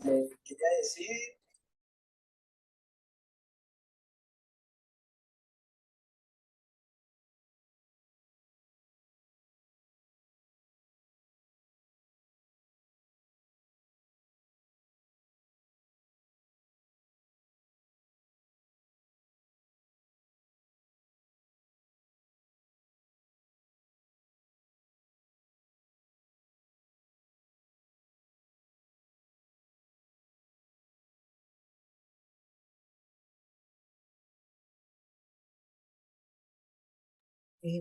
Quería decir,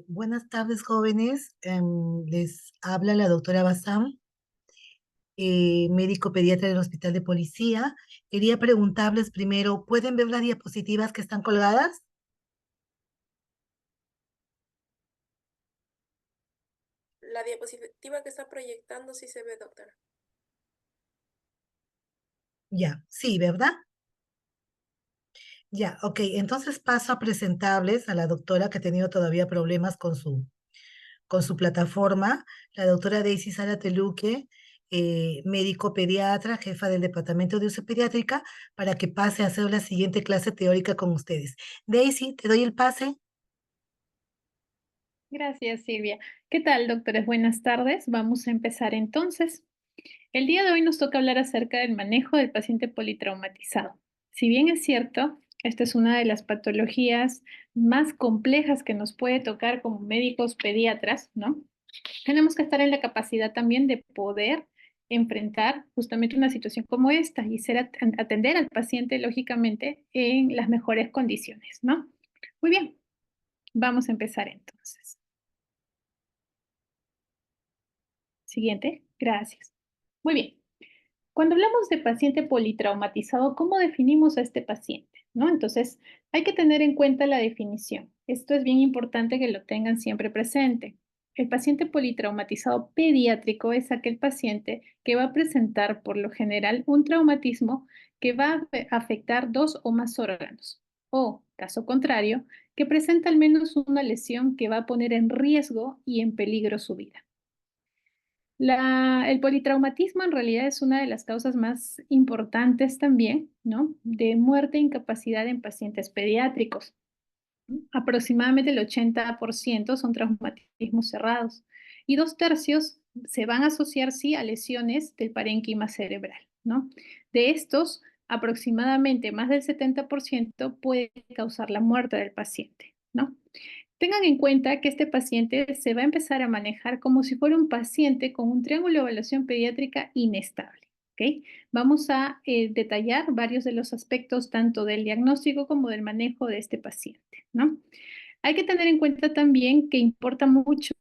Buenas tardes, jóvenes. Les habla la doctora Bassam, médico pediatra del Hospital de Policía. Quería preguntarles primero, ¿pueden ver las diapositivas que están colgadas? La diapositiva que está proyectando sí se ve, doctora. Ya, sí, ¿verdad? Ya, ok. Entonces paso a presentarles a la doctora que ha tenido todavía problemas con su plataforma, la doctora Daisy Sara Teluque, médico pediatra, jefa del Departamento de Uso Pediátrica, para que pase a hacer la siguiente clase teórica con ustedes. Daisy, te doy el pase. Gracias, Silvia. ¿Qué tal, doctores? Buenas tardes. Vamos a empezar entonces. El día de hoy nos toca hablar acerca del manejo del paciente politraumatizado. Si bien es cierto, esta es una de las patologías más complejas que nos puede tocar como médicos pediatras, ¿no? Tenemos que estar en la capacidad también de poder enfrentar justamente una situación como esta y atender al paciente, lógicamente, en las mejores condiciones, ¿no? Muy bien, vamos a empezar entonces. Siguiente, gracias. Muy bien. Cuando hablamos de paciente politraumatizado, ¿cómo definimos a este paciente? ¿No? Entonces, hay que tener en cuenta la definición. Esto es bien importante que lo tengan siempre presente. El paciente politraumatizado pediátrico es aquel paciente que va a presentar por lo general un traumatismo que va a afectar dos o más órganos. O, caso contrario, que presenta al menos una lesión que va a poner en riesgo y en peligro su vida. El politraumatismo en realidad es una de las causas más importantes también, ¿no? De muerte e incapacidad en pacientes pediátricos. Aproximadamente el 80% son traumatismos cerrados y 2/3 se van a asociar, sí, a lesiones del parénquima cerebral, ¿no? De estos, aproximadamente más del 70% puede causar la muerte del paciente, ¿no? Tengan en cuenta que este paciente se va a empezar a manejar como si fuera un paciente con un triángulo de evaluación pediátrica inestable. ¿Ok? Vamos a detallar varios de los aspectos tanto del diagnóstico como del manejo de este paciente, ¿no? Hay que tener en cuenta también que importa mucho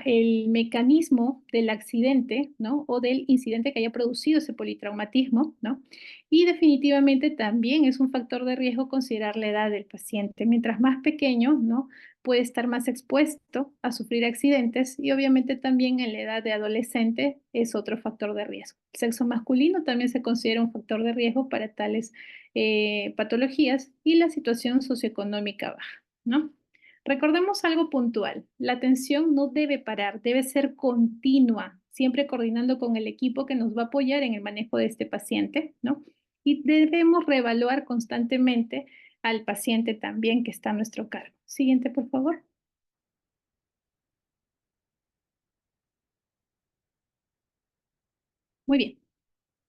el mecanismo del accidente, ¿no? O del incidente que haya producido ese politraumatismo, ¿no? Y definitivamente también es un factor de riesgo considerar la edad del paciente. Mientras más pequeño, ¿no? Puede estar más expuesto a sufrir accidentes y obviamente también en la edad de adolescente es otro factor de riesgo. El sexo masculino también se considera un factor de riesgo para tales patologías y la situación socioeconómica baja, ¿no? Recordemos algo puntual, la atención no debe parar, debe ser continua, siempre coordinando con el equipo que nos va a apoyar en el manejo de este paciente, ¿no? Y debemos reevaluar constantemente al paciente también que está a nuestro cargo. Siguiente, por favor. Muy bien.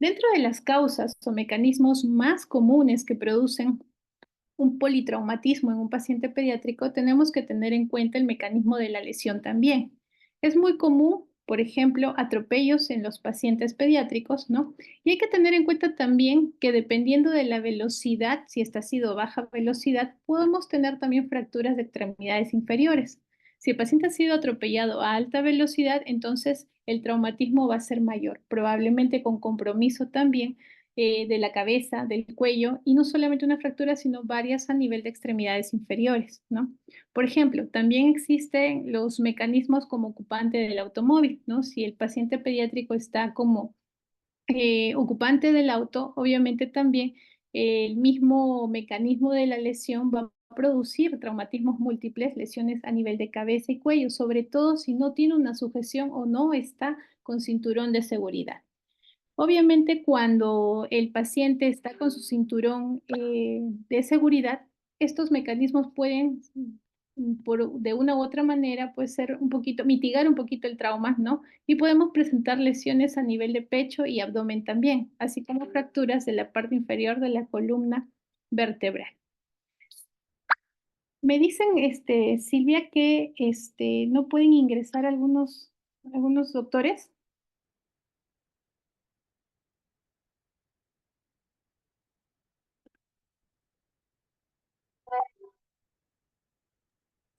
Dentro de las causas o mecanismos más comunes que producen un politraumatismo en un paciente pediátrico, tenemos que tener en cuenta el mecanismo de la lesión también. Es muy común, por ejemplo, atropellos en los pacientes pediátricos, ¿no? Y hay que tener en cuenta también que dependiendo de la velocidad, si esta ha sido baja velocidad, podemos tener también fracturas de extremidades inferiores. Si el paciente ha sido atropellado a alta velocidad, entonces el traumatismo va a ser mayor, probablemente con compromiso también de la cabeza, del cuello, y no solamente una fractura, sino varias a nivel de extremidades inferiores, ¿no? Por ejemplo, también existen los mecanismos como ocupante del automóvil, ¿no? Si el paciente pediátrico está como ocupante del auto, obviamente también el mismo mecanismo de la lesión va a producir traumatismos múltiples, lesiones a nivel de cabeza y cuello, sobre todo si no tiene una sujeción o no está con cinturón de seguridad. Obviamente, cuando el paciente está con su cinturón de seguridad, estos mecanismos pueden, de una u otra manera, pues ser un poquito, mitigar un poquito el trauma, ¿no? Y podemos presentar lesiones a nivel de pecho y abdomen también, así como fracturas de la parte inferior de la columna vertebral. Me dicen, Silvia, que no pueden ingresar algunos doctores.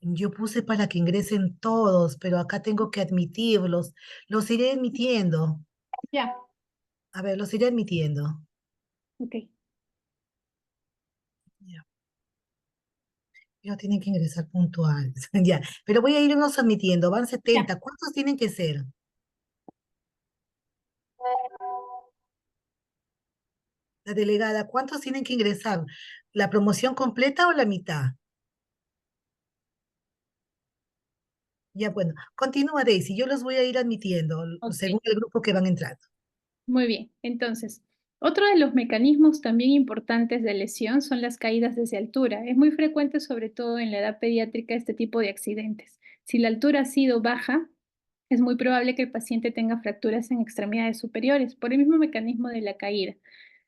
Yo puse para que ingresen todos, pero acá tengo que admitirlos. Los iré admitiendo. Ya, A ver, los iré admitiendo. ok. Ya. Pero tienen que ingresar puntuales. Ya, pero voy a irnos admitiendo. Van Ya. 70. ¿Cuántos tienen que ser? La delegada, ¿cuántos tienen que ingresar? ¿La promoción completa o la mitad? Ya, bueno, continúa Daisy. Yo los voy a ir admitiendo Ok. según el grupo que van entrando. Muy bien, entonces, otro de los mecanismos también importantes de lesión son las caídas desde altura. Es muy frecuente, sobre todo en la edad pediátrica, este tipo de accidentes. Si la altura ha sido baja, es muy probable que el paciente tenga fracturas en extremidades superiores por el mismo mecanismo de la caída.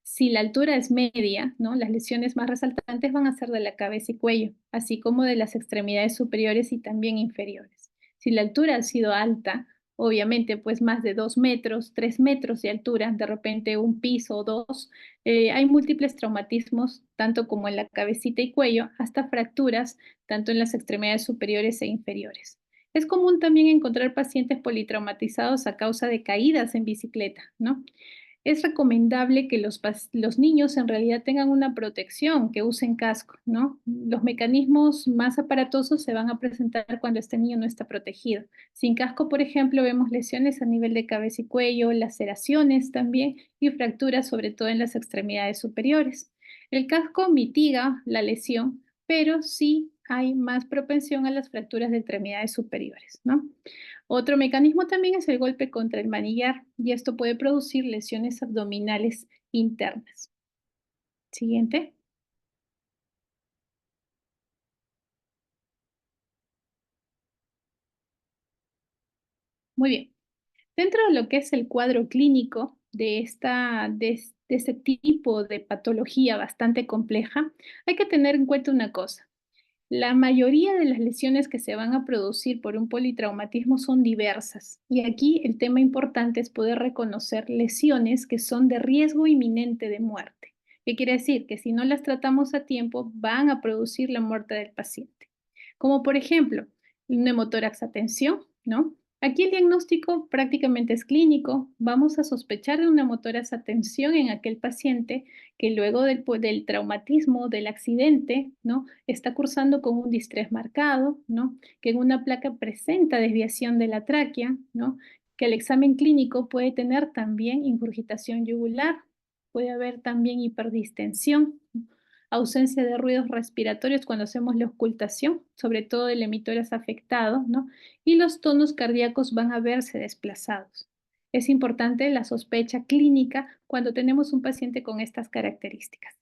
Si la altura es media, ¿no? Las lesiones más resaltantes van a ser de la cabeza y cuello, así como de las extremidades superiores y también inferiores. Si la altura ha sido alta, obviamente pues más de 2 metros, 3 metros de altura, de repente un piso o dos, hay múltiples traumatismos, tanto como en la cabecita y cuello, hasta fracturas, tanto en las extremidades superiores e inferiores. Es común también encontrar pacientes politraumatizados a causa de caídas en bicicleta, ¿no? Es recomendable que los niños en realidad tengan una protección, que usen casco, ¿no? Los mecanismos más aparatosos se van a presentar cuando este niño no está protegido. Sin casco, por ejemplo, vemos lesiones a nivel de cabeza y cuello, laceraciones también y fracturas, sobre todo en las extremidades superiores. El casco mitiga la lesión, pero sí hay más propensión a las fracturas de extremidades superiores, ¿no? Otro mecanismo también es el golpe contra el manillar y esto puede producir lesiones abdominales internas. Siguiente. Muy bien. Dentro de lo que es el cuadro clínico de este tipo de patología bastante compleja, hay que tener en cuenta una cosa. La mayoría de las lesiones que se van a producir por un politraumatismo son diversas y aquí el tema importante es poder reconocer lesiones que son de riesgo inminente de muerte. ¿Qué quiere decir? Que si no las tratamos a tiempo van a producir la muerte del paciente. Como por ejemplo, un neumotórax a tensión, ¿no? Aquí el diagnóstico prácticamente es clínico. Vamos a sospechar de un neumotórax a tensión en aquel paciente que luego del traumatismo, del accidente, ¿no? Está cursando con un distrés marcado, ¿no? Que en una placa presenta desviación de la tráquea, ¿no? Que el examen clínico puede tener también ingurgitación yugular, puede haber también hiperdistensión, ¿no? Ausencia de ruidos respiratorios cuando hacemos la ocultación, sobre todo del emitórax afectado, ¿no? Y los tonos cardíacos van a verse desplazados. Es importante la sospecha clínica cuando tenemos un paciente con estas características.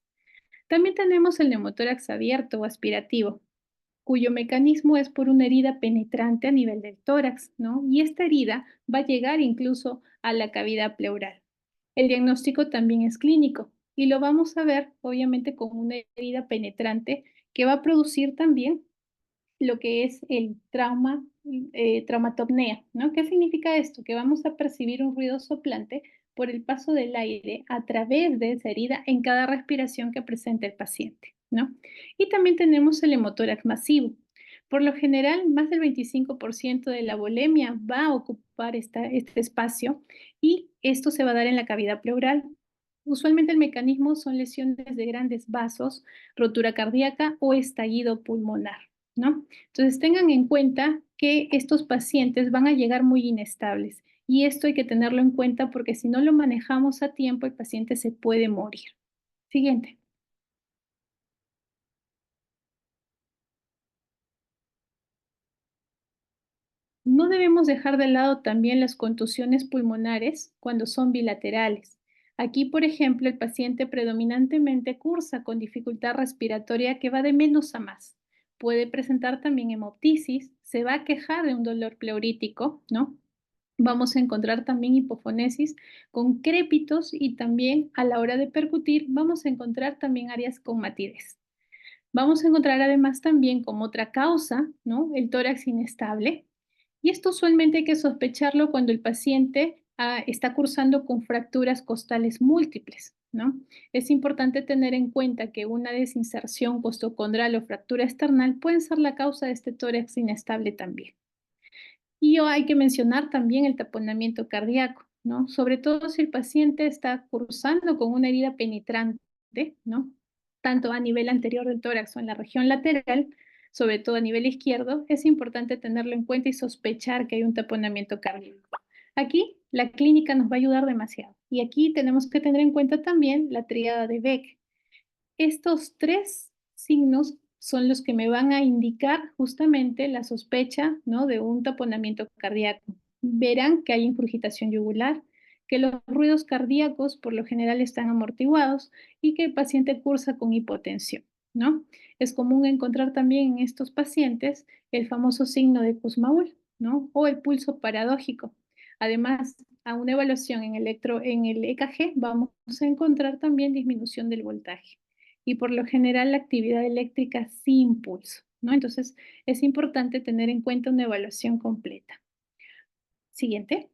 También tenemos el neumotórax abierto o aspirativo, cuyo mecanismo es por una herida penetrante a nivel del tórax, ¿no? Y esta herida va a llegar incluso a la cavidad pleural. El diagnóstico también es clínico y lo vamos a ver, obviamente, con una herida penetrante que va a producir también lo que es el trauma, traumatopnea, ¿no? ¿Qué significa esto? Que vamos a percibir un ruido soplante por el paso del aire a través de esa herida en cada respiración que presenta el paciente, ¿no? Y también tenemos el hemotórax masivo. Por lo general, más del 25% de la volemia va a ocupar este espacio y esto se va a dar en la cavidad pleural. Usualmente el mecanismo son lesiones de grandes vasos, rotura cardíaca o estallido pulmonar, ¿no? Entonces tengan en cuenta que estos pacientes van a llegar muy inestables y esto hay que tenerlo en cuenta porque si no lo manejamos a tiempo, el paciente se puede morir. Siguiente. No debemos dejar de lado también las contusiones pulmonares cuando son bilaterales. Aquí, por ejemplo, el paciente predominantemente cursa con dificultad respiratoria que va de menos a más. Puede presentar también hemoptisis, se va a quejar de un dolor pleurítico, ¿no? Vamos a encontrar también hipofonesis con crépitos y también a la hora de percutir vamos a encontrar también áreas con matidez. Vamos a encontrar además también como otra causa, ¿no? El tórax inestable. Y esto usualmente hay que sospecharlo cuando el paciente está cursando con fracturas costales múltiples, ¿no? Es importante tener en cuenta que una desinserción costocondral o fractura esternal pueden ser la causa de este tórax inestable también. Y hay que mencionar también el taponamiento cardíaco, ¿no? Sobre todo si el paciente está cursando con una herida penetrante, ¿no? Tanto a nivel anterior del tórax o en la región lateral, sobre todo a nivel izquierdo, es importante tenerlo en cuenta y sospechar que hay un taponamiento cardíaco. Aquí la clínica nos va a ayudar demasiado. Y aquí tenemos que tener en cuenta también la tríada de Beck. Estos tres signos son los que me van a indicar justamente la sospecha, ¿no? De un taponamiento cardíaco. Verán que hay ingurgitación yugular, que los ruidos cardíacos por lo general están amortiguados y que el paciente cursa con hipotensión, ¿no? Es común encontrar también en estos pacientes el famoso signo de Kussmaul, ¿no? O el pulso paradójico. Además, a una evaluación en el EKG vamos a encontrar también disminución del voltaje y por lo general la actividad eléctrica sin pulso, ¿no? Entonces es importante tener en cuenta una evaluación completa. Siguiente.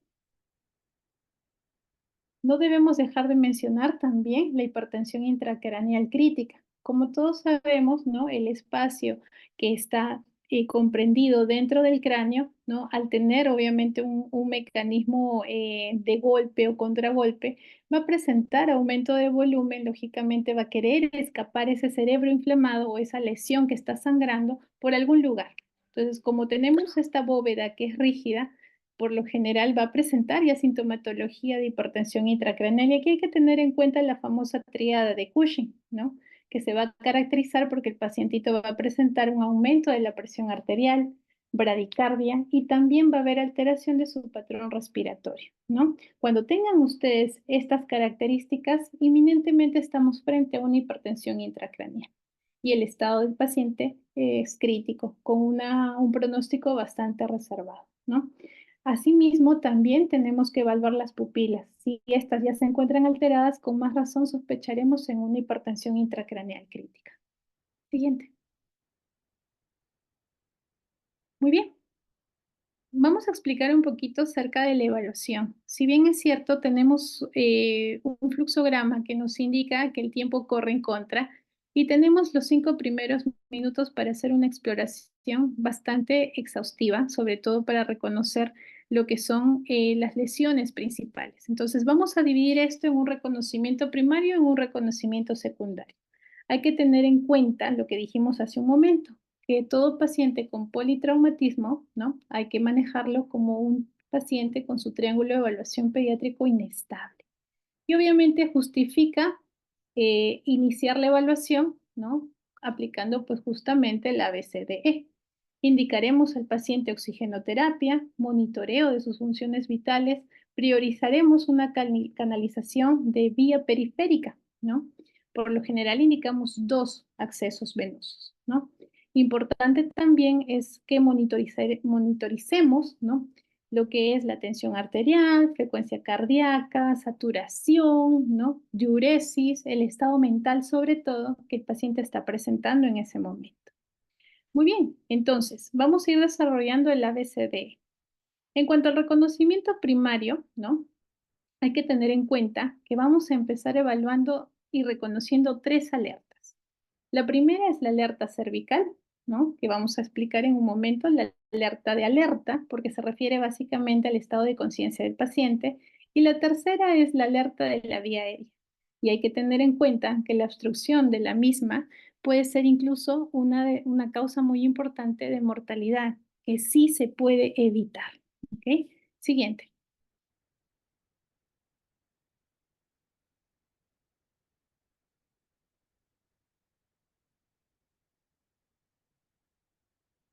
No debemos dejar de mencionar también la hipertensión intracraneal crítica. Como todos sabemos, ¿no? El espacio que está comprendido dentro del cráneo, ¿no? Al tener obviamente un mecanismo de golpe o contragolpe, va a presentar aumento de volumen, lógicamente va a querer escapar ese cerebro inflamado o esa lesión que está sangrando por algún lugar. Entonces, como tenemos esta bóveda que es rígida, por lo general va a presentar ya sintomatología de hipertensión intracraneal. Y aquí hay que tener en cuenta la famosa tríada de Cushing, ¿no? Que se va a caracterizar porque el pacientito va a presentar un aumento de la presión arterial, bradicardia y también va a haber alteración de su patrón respiratorio, ¿no? Cuando tengan ustedes estas características, inminentemente estamos frente a una hipertensión intracraneal y el estado del paciente es crítico, con un pronóstico bastante reservado, ¿no? Asimismo, también tenemos que evaluar las pupilas. Si estas ya se encuentran alteradas, con más razón sospecharemos en una hipertensión intracraneal crítica. Siguiente. Muy bien. Vamos a explicar un poquito acerca de la evaluación. Si bien es cierto, tenemos un fluxograma que nos indica que el tiempo corre en contra y tenemos los 5 primeros minutos para hacer una exploración bastante exhaustiva, sobre todo para reconocer lo que son las lesiones principales. Entonces, vamos a dividir esto en un reconocimiento primario y en un reconocimiento secundario. Hay que tener en cuenta lo que dijimos hace un momento, que todo paciente con politraumatismo, ¿no? Hay que manejarlo como un paciente con su triángulo de evaluación pediátrico inestable. Y obviamente justifica iniciar la evaluación, ¿no? Aplicando pues justamente la ABCDE. Indicaremos al paciente oxigenoterapia, monitoreo de sus funciones vitales, priorizaremos una canalización de vía periférica, ¿no? Por lo general indicamos 2 accesos venosos, ¿no? Importante también es que monitoricemos, ¿no? Lo que es la tensión arterial, frecuencia cardíaca, saturación, ¿no? Diuresis, el estado mental sobre todo que el paciente está presentando en ese momento. Muy bien, entonces vamos a ir desarrollando el ABCDE. En cuanto al reconocimiento primario, ¿no? Hay que tener en cuenta que vamos a empezar evaluando y reconociendo 3 alertas. La primera es la alerta cervical, ¿no? Que vamos a explicar en un momento, la alerta de alerta, porque se refiere básicamente al estado de conciencia del paciente. Y la tercera es la alerta de la vía aérea. Y hay que tener en cuenta que la obstrucción de la misma puede ser incluso una causa muy importante de mortalidad, que sí se puede evitar. ¿Ok? Siguiente.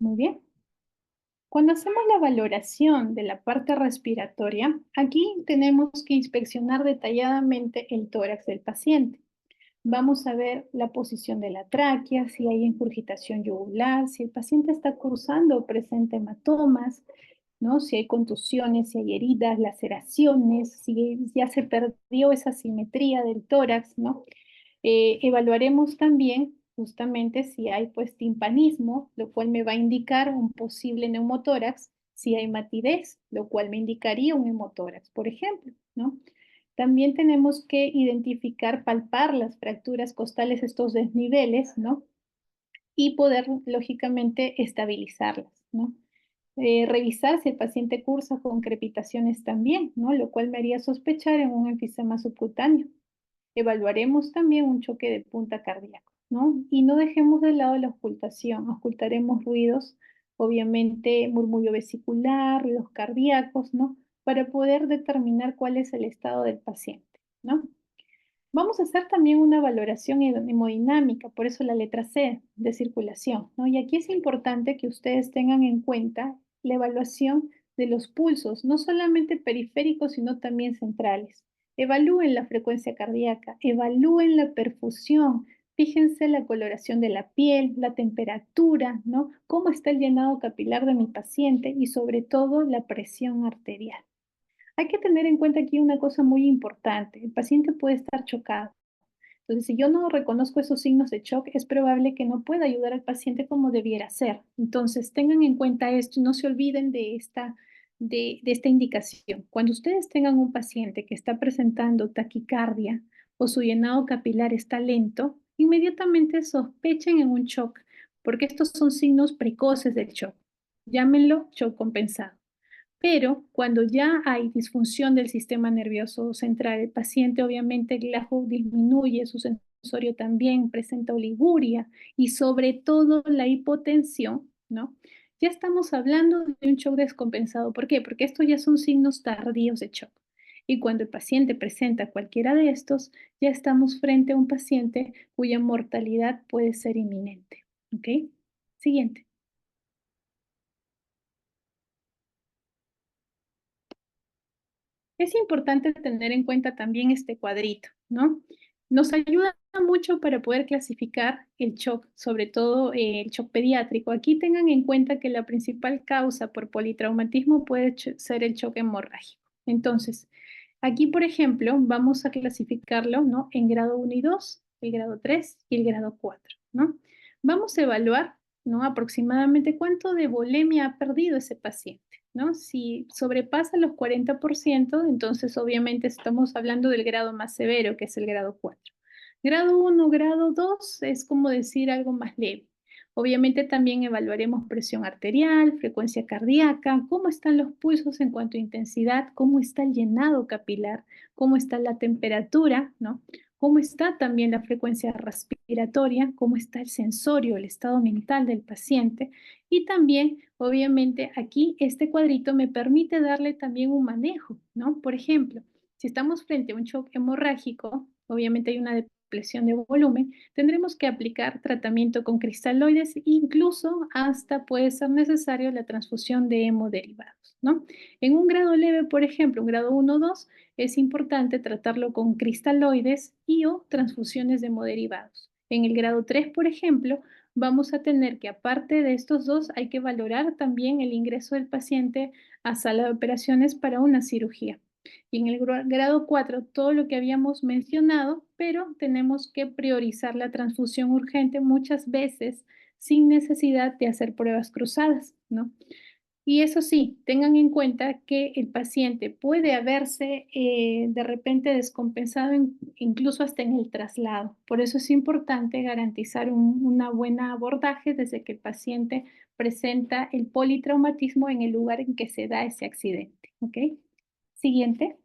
Muy bien. Cuando hacemos la valoración de la parte respiratoria, aquí tenemos que inspeccionar detalladamente el tórax del paciente. Vamos a ver la posición de la tráquea, si hay ingurgitación yugular, si el paciente está cursando o presenta hematomas, ¿no? Si hay contusiones, si hay heridas, laceraciones, si ya se perdió esa simetría del tórax, ¿no? Evaluaremos también justamente si hay pues timpanismo, lo cual me va a indicar un posible neumotórax, si hay matidez, lo cual me indicaría un hemotórax, por ejemplo, ¿no? También tenemos que identificar, palpar las fracturas costales, estos desniveles, ¿no? Y poder, lógicamente, estabilizarlas, ¿no? Revisar si el paciente cursa con crepitaciones también, ¿no? Lo cual me haría sospechar en un enfisema subcutáneo. Evaluaremos también un choque de punta cardíaco, ¿no? Y no dejemos de lado la ocultación. Ocultaremos ruidos, obviamente murmullo vesicular, ruidos cardíacos, ¿no? Para poder determinar cuál es el estado del paciente, ¿no? Vamos a hacer también una valoración hemodinámica, por eso la letra C de circulación, ¿no? Y aquí es importante que ustedes tengan en cuenta la evaluación de los pulsos, no solamente periféricos, sino también centrales. Evalúen la frecuencia cardíaca, evalúen la perfusión, fíjense la coloración de la piel, la temperatura, ¿no? Cómo está el llenado capilar de mi paciente y sobre todo la presión arterial. Hay que tener en cuenta aquí una cosa muy importante. El paciente puede estar chocado. Entonces, si yo no reconozco esos signos de shock, es probable que no pueda ayudar al paciente como debiera ser. Entonces, tengan en cuenta esto, no se olviden de esta indicación. Cuando ustedes tengan un paciente que está presentando taquicardia o su llenado capilar está lento, inmediatamente sospechen en un shock, porque estos son signos precoces del shock. Llámenlo shock compensado. Pero cuando ya hay disfunción del sistema nervioso central, el paciente obviamente el glafo disminuye, su sensorio también presenta oliguria y sobre todo la hipotensión, ¿no? Ya estamos hablando de un shock descompensado. ¿Por qué? Porque estos ya son signos tardíos de shock. Y cuando el paciente presenta cualquiera de estos, ya estamos frente a un paciente cuya mortalidad puede ser inminente. ¿Ok? Siguiente. Es importante tener en cuenta también este cuadrito, ¿no? Nos ayuda mucho para poder clasificar el shock, sobre todo el shock pediátrico. Aquí tengan en cuenta que la principal causa por politraumatismo puede ser el shock hemorrágico. Entonces, aquí, por ejemplo, vamos a clasificarlo, ¿no? En grado 1 y 2, el grado 3 y el grado 4, ¿no? Vamos a evaluar, ¿no? Aproximadamente cuánto de volemia ha perdido ese paciente, ¿no? Si sobrepasa los 40%, entonces obviamente estamos hablando del grado más severo, que es el grado 4. Grado 1, grado 2 es como decir algo más leve. Obviamente también evaluaremos presión arterial, frecuencia cardíaca, cómo están los pulsos en cuanto a intensidad, cómo está el llenado capilar, cómo está la temperatura, ¿no? Cómo está también la frecuencia respiratoria, cómo está el sensorio, el estado mental del paciente. Y también, obviamente, aquí este cuadrito me permite darle también un manejo, ¿no? Por ejemplo, si estamos frente a un shock hemorrágico, obviamente hay una depresión de volumen, tendremos que aplicar tratamiento con cristaloides, incluso hasta puede ser necesario la transfusión de hemoderivados, ¿no? En un grado leve, por ejemplo, un grado 1 o 2, es importante tratarlo con cristaloides y o transfusiones de hemoderivados. En el grado 3, por ejemplo, vamos a tener que, aparte de estos dos, hay que valorar también el ingreso del paciente a sala de operaciones para una cirugía. Y en el grado 4, todo lo que habíamos mencionado, pero tenemos que priorizar la transfusión urgente muchas veces sin necesidad de hacer pruebas cruzadas, ¿no? Y eso sí, tengan en cuenta que el paciente puede haberse de repente descompensado incluso hasta en el traslado. Por eso es importante garantizar una buena abordaje desde que el paciente presenta el politraumatismo en el lugar en que se da ese accidente. ¿Ok? Siguiente.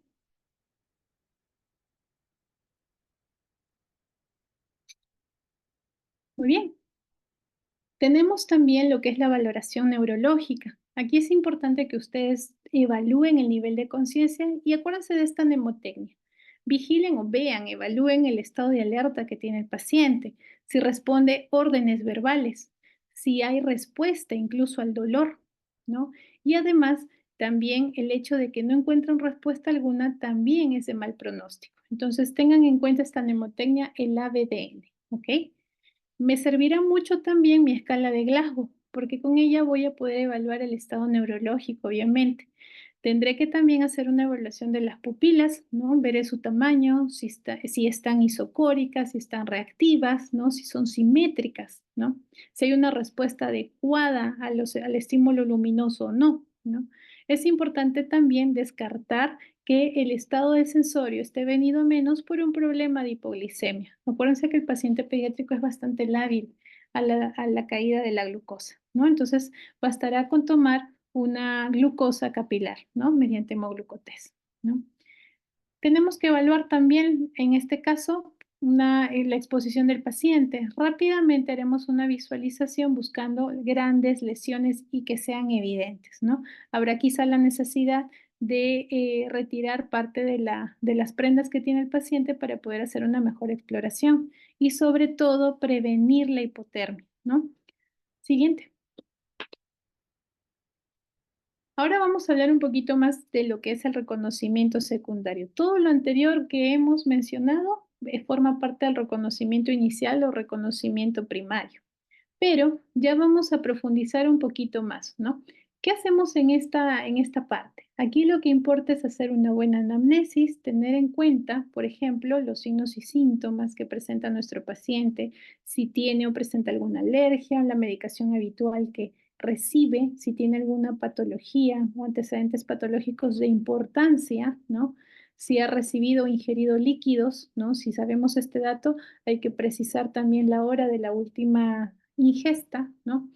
Muy bien. Tenemos también lo que es la valoración neurológica. Aquí es importante que ustedes evalúen el nivel de conciencia y acuérdense de esta mnemotecnia. Vigilen o vean, evalúen el estado de alerta que tiene el paciente, si responde órdenes verbales, si hay respuesta incluso al dolor, ¿no? Y además, también el hecho de que no encuentran respuesta alguna también es de mal pronóstico. Entonces, tengan en cuenta esta mnemotecnia, el ABDN, ¿ok? Me servirá mucho también mi escala de Glasgow, porque con ella voy a poder evaluar el estado neurológico, obviamente. Tendré que también hacer una evaluación de las pupilas, ¿no? Veré su tamaño, si están isocóricas, si están reactivas, ¿no? Si son simétricas, ¿no? Si hay una respuesta adecuada al estímulo luminoso o no, ¿no? Es importante también descartar que el estado de sensorio esté venido menos por un problema de hipoglicemia. Acuérdense que el paciente pediátrico es bastante lábil a la caída de la glucosa, ¿no? Entonces, bastará con tomar una glucosa capilar, ¿no? Mediante hemoglucotés, ¿no? Tenemos que evaluar también, en este caso, la exposición del paciente. Rápidamente haremos una visualización buscando grandes lesiones y que sean evidentes, ¿no? Habrá quizá la necesidad de retirar parte de las prendas que tiene el paciente para poder hacer una mejor exploración y sobre todo prevenir la hipotermia, ¿no? Siguiente. Ahora vamos a hablar un poquito más de lo que es el reconocimiento secundario. Todo lo anterior que hemos mencionado forma parte del reconocimiento inicial o reconocimiento primario. Pero ya vamos a profundizar un poquito más, ¿no? ¿Qué hacemos en esta parte? Aquí lo que importa es hacer una buena anamnesis, tener en cuenta, por ejemplo, los signos y síntomas que presenta nuestro paciente, si tiene o presenta alguna alergia, la medicación habitual que recibe, si tiene alguna patología o antecedentes patológicos de importancia, ¿no? Si ha recibido o ingerido líquidos, ¿no? Si sabemos este dato, hay que precisar también la hora de la última ingesta, ¿no?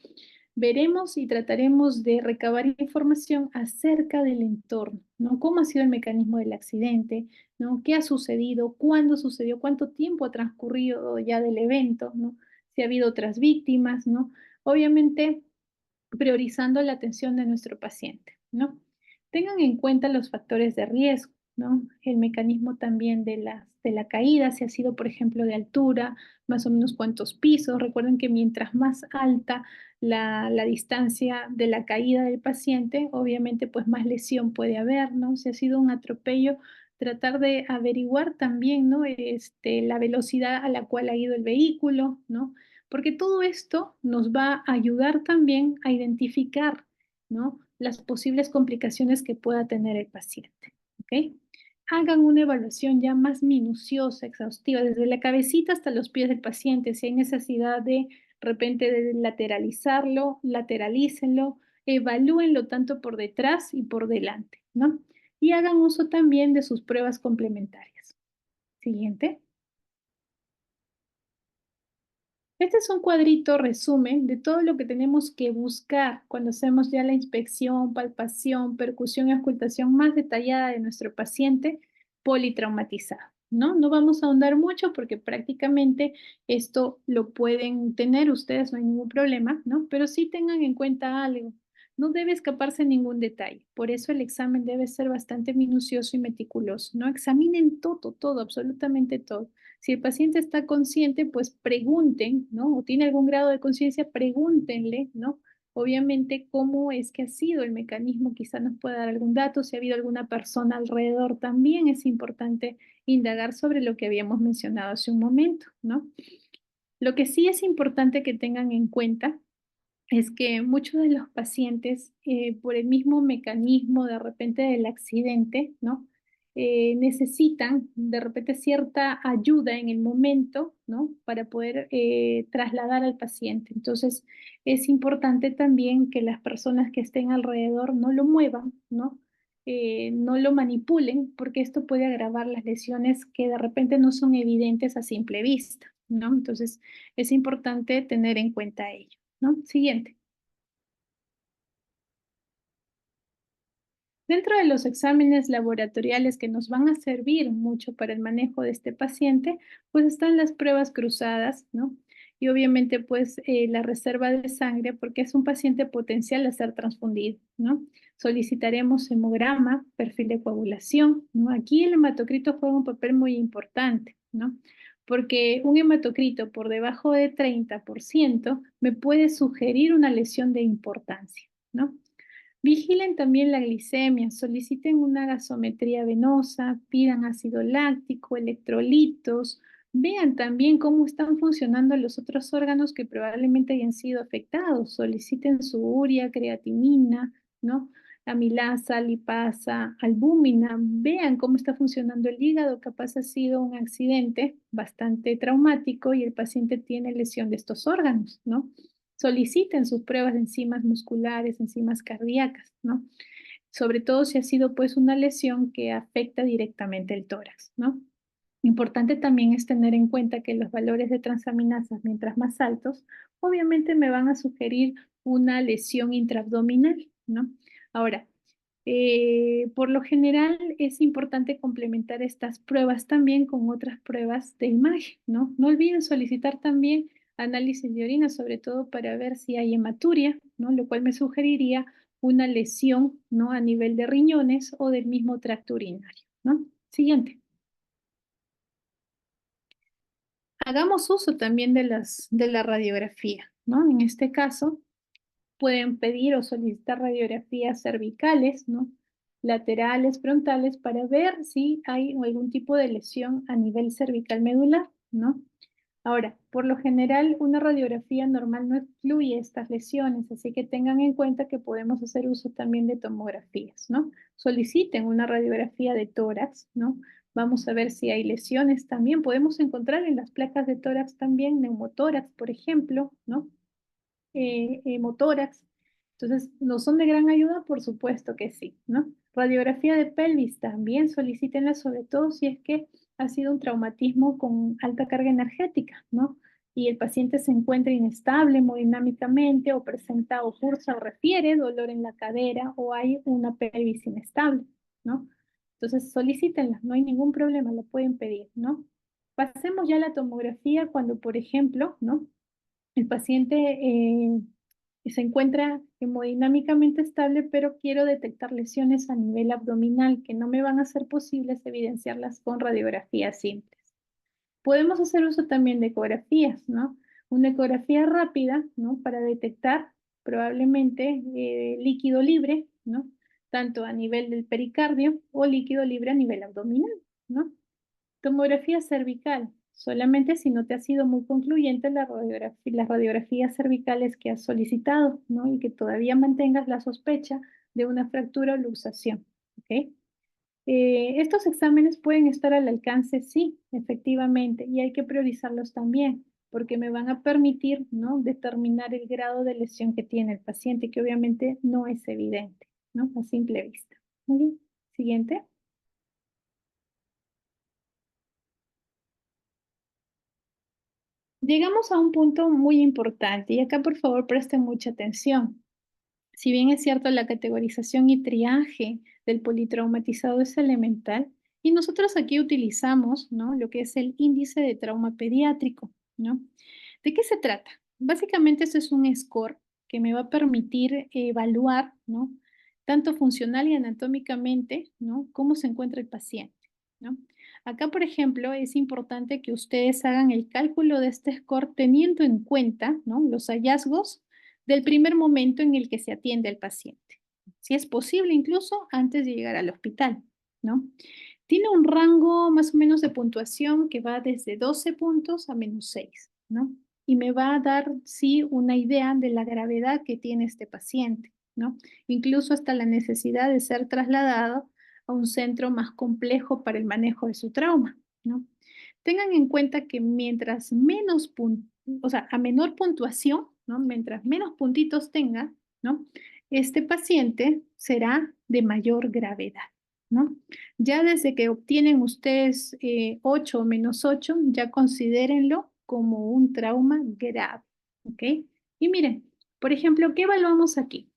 Veremos y trataremos de recabar información acerca del entorno, ¿no? ¿Cómo ha sido el mecanismo del accidente? ¿No? ¿Qué ha sucedido? ¿Cuándo sucedió? ¿Cuánto tiempo ha transcurrido ya del evento? ¿No? Si ha habido otras víctimas, ¿no? Obviamente, priorizando la atención de nuestro paciente, ¿no? Tengan en cuenta los factores de riesgo, ¿no? El mecanismo también de la caída, si ha sido, por ejemplo, de altura, más o menos cuántos pisos. Recuerden que mientras más alta la distancia de la caída del paciente, obviamente, pues más lesión puede haber, ¿no? Si ha sido un atropello, tratar de averiguar también, ¿no? La velocidad a la cual ha ido el vehículo, ¿no? Porque todo esto nos va a ayudar también a identificar, ¿no? Las posibles complicaciones que pueda tener el paciente, ¿ok? Hagan una evaluación ya más minuciosa, exhaustiva, desde la cabecita hasta los pies del paciente. Si hay necesidad de repente de lateralizarlo, lateralícenlo, evalúenlo tanto por detrás y por delante, ¿no? Y hagan uso también de sus pruebas complementarias. Siguiente. Este es un cuadrito resumen de todo lo que tenemos que buscar cuando hacemos ya la inspección, palpación, percusión y auscultación más detallada de nuestro paciente politraumatizado, ¿no? No vamos a ahondar mucho porque prácticamente esto lo pueden tener ustedes, no hay ningún problema, ¿no? Pero sí tengan en cuenta algo. No debe escaparse ningún detalle. Por eso el examen debe ser bastante minucioso y meticuloso, ¿no? Examinen todo, todo, absolutamente todo. Si el paciente está consciente, pues pregunten, ¿no? O tiene algún grado de conciencia, pregúntenle, ¿no? Obviamente, cómo es que ha sido el mecanismo, quizá nos pueda dar algún dato, si ha habido alguna persona alrededor, también es importante indagar sobre lo que habíamos mencionado hace un momento, ¿no? Lo que sí es importante que tengan en cuenta es que muchos de los pacientes, por el mismo mecanismo de repente del accidente, ¿no? Necesitan de repente cierta ayuda en el momento, ¿no? Para poder trasladar al paciente. Entonces, es importante también que las personas que estén alrededor no lo muevan, ¿no? No lo manipulen, porque esto puede agravar las lesiones que de repente no son evidentes a simple vista, ¿no? Entonces, es importante tener en cuenta ello, ¿no? Siguiente. Dentro de los exámenes laboratoriales que nos van a servir mucho para el manejo de este paciente, pues están las pruebas cruzadas, ¿no? Y obviamente, pues la reserva de sangre, porque es un paciente potencial a ser transfundido, ¿no? Solicitaremos hemograma, perfil de coagulación, ¿no? Aquí el hematocrito juega un papel muy importante, ¿no? Porque un hematocrito por debajo de 30% me puede sugerir una lesión de importancia, ¿no? Vigilen también la glicemia, soliciten una gasometría venosa, pidan ácido láctico, electrolitos, vean también cómo están funcionando los otros órganos que probablemente hayan sido afectados, soliciten su urea, creatinina, ¿no? Amilasa, lipasa, albúmina, vean cómo está funcionando el hígado, capaz ha sido un accidente bastante traumático y el paciente tiene lesión de estos órganos, ¿no? Soliciten sus pruebas de enzimas musculares, enzimas cardíacas, ¿no? Sobre todo si ha sido pues una lesión que afecta directamente el tórax, ¿no? Importante también es tener en cuenta que los valores de transaminasas, mientras más altos, obviamente me van a sugerir una lesión intraabdominal, ¿no? Ahora, por lo general es importante complementar estas pruebas también con otras pruebas de imagen, ¿no? No olviden solicitar también análisis de orina, sobre todo para ver si hay hematuria, ¿no? Lo cual me sugeriría una lesión, ¿no? A nivel de riñones o del mismo tracto urinario, ¿no? Siguiente. Hagamos uso también de la radiografía, ¿no? En este caso, pueden pedir o solicitar radiografías cervicales, ¿no? Laterales, frontales, para ver si hay algún tipo de lesión a nivel cervical medular, ¿no? Ahora, por lo general, una radiografía normal no excluye estas lesiones, así que tengan en cuenta que podemos hacer uso también de tomografías, ¿no? Soliciten una radiografía de tórax, ¿no? Vamos a ver si hay lesiones también. Podemos encontrar en las placas de tórax también neumotórax, por ejemplo, ¿no? Hemotórax. Entonces, ¿no son de gran ayuda? Por supuesto que sí, ¿no? Radiografía de pelvis también solicítenla, sobre todo si es que ha sido un traumatismo con alta carga energética, ¿no? Y el paciente se encuentra inestable hemodinámicamente o presenta o cursa o refiere dolor en la cadera o hay una pelvis inestable, ¿no? Entonces solicítenla, no hay ningún problema, la pueden pedir, ¿no? Pasemos ya a la tomografía cuando, por ejemplo, ¿no? El paciente se encuentra hemodinámicamente estable, pero quiero detectar lesiones a nivel abdominal que no me van a ser posibles evidenciarlas con radiografías simples. Podemos hacer uso también de ecografías, ¿no? Una ecografía rápida, ¿no? Para detectar probablemente líquido libre, ¿no? Tanto a nivel del pericardio o líquido libre a nivel abdominal, ¿no? Tomografía cervical, solamente si no te ha sido muy concluyente las radiografías cervicales que has solicitado, ¿no? Y que todavía mantengas la sospecha de una fractura o luxación, ¿ok? Estos exámenes pueden estar al alcance, sí, efectivamente, y hay que priorizarlos también, porque me van a permitir, ¿no? Determinar el grado de lesión que tiene el paciente, que obviamente no es evidente, ¿no? A simple vista. Muy bien, siguiente. Llegamos a un punto muy importante y acá por favor presten mucha atención. Si bien es cierto la categorización y triaje del politraumatizado es elemental y nosotros aquí utilizamos, ¿no? Lo que es el índice de trauma pediátrico, ¿no? ¿De qué se trata? Básicamente esto es un score que me va a permitir evaluar, ¿no? Tanto funcional y anatómicamente, ¿no? Cómo se encuentra el paciente, ¿no? Acá, por ejemplo, es importante que ustedes hagan el cálculo de este score teniendo en cuenta, ¿no? Los hallazgos del primer momento en el que se atiende al paciente. Si es posible, incluso antes de llegar al hospital, ¿no? Tiene un rango más o menos de puntuación que va desde 12 puntos a -6, ¿no? Y me va a dar, sí, una idea de la gravedad que tiene este paciente, ¿no? Incluso hasta la necesidad de ser trasladado a un centro más complejo para el manejo de su trauma, ¿no? Tengan en cuenta que mientras menos, o sea, a menor puntuación, ¿no? Mientras menos puntitos tenga, ¿no? Este paciente será de mayor gravedad, ¿no? Ya desde que obtienen ustedes 8 o -8, ya considérenlo como un trauma grave, ¿ok? Y miren, por ejemplo, ¿qué evaluamos aquí?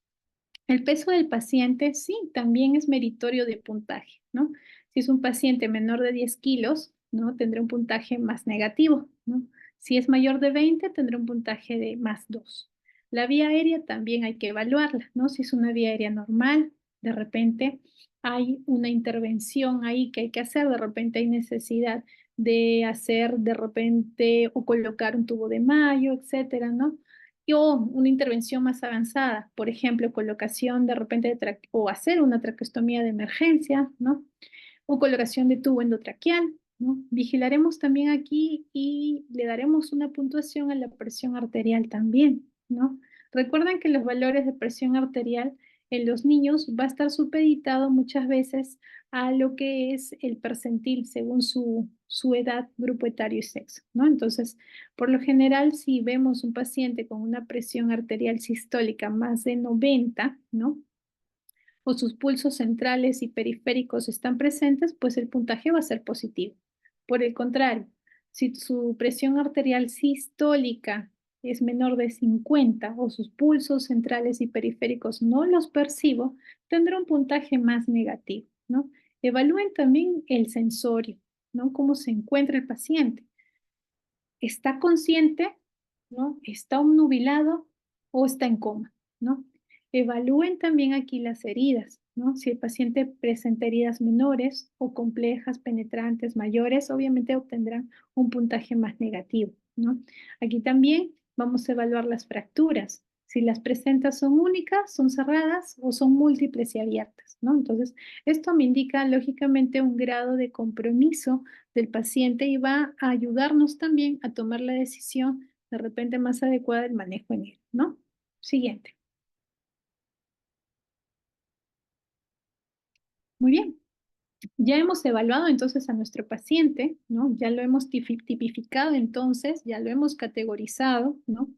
El peso del paciente, sí, también es meritorio de puntaje, ¿no? Si es un paciente menor de 10 kilos, ¿no? Tendrá un puntaje más negativo, ¿no? Si es mayor de 20, tendrá un puntaje de +2. La vía aérea también hay que evaluarla, ¿no? Si es una vía aérea normal, de repente hay una intervención ahí que hay que hacer, de repente hay necesidad de hacer, de repente, o colocar un tubo de mayo, etcétera, ¿no? o una intervención más avanzada, por ejemplo, colocación de repente o hacer una traqueostomía de emergencia, ¿no? O colocación de tubo endotraqueal, ¿no? Vigilaremos también aquí y le daremos una puntuación a la presión arterial también, ¿no? Recuerden que los valores de presión arterial en los niños va a estar supeditado muchas veces a lo que es el percentil según su edad, grupo etario y sexo, ¿no? Entonces, por lo general, si vemos un paciente con una presión arterial sistólica más de 90, ¿no? O sus pulsos centrales y periféricos están presentes, pues el puntaje va a ser positivo. Por el contrario, si su presión arterial sistólica es menor de 50 o sus pulsos centrales y periféricos no los percibo, tendrá un puntaje más negativo, ¿no? Evalúen también el sensorio, ¿no? Cómo se encuentra el paciente. ¿Está consciente, ¿no? ¿Está obnubilado o está en coma, ¿no? Evalúen también aquí las heridas, ¿no? Si el paciente presenta heridas menores o complejas, penetrantes, mayores, obviamente obtendrán un puntaje más negativo, ¿no? Aquí también vamos a evaluar las fracturas. Si las presentas son únicas, son cerradas o son múltiples y abiertas, ¿no? Entonces, esto me indica lógicamente un grado de compromiso del paciente y va a ayudarnos también a tomar la decisión de repente más adecuada del manejo en él, ¿no? Siguiente. Muy bien. Ya hemos evaluado entonces a nuestro paciente, ¿no? Ya lo hemos tipificado entonces, ya lo hemos categorizado, ¿no?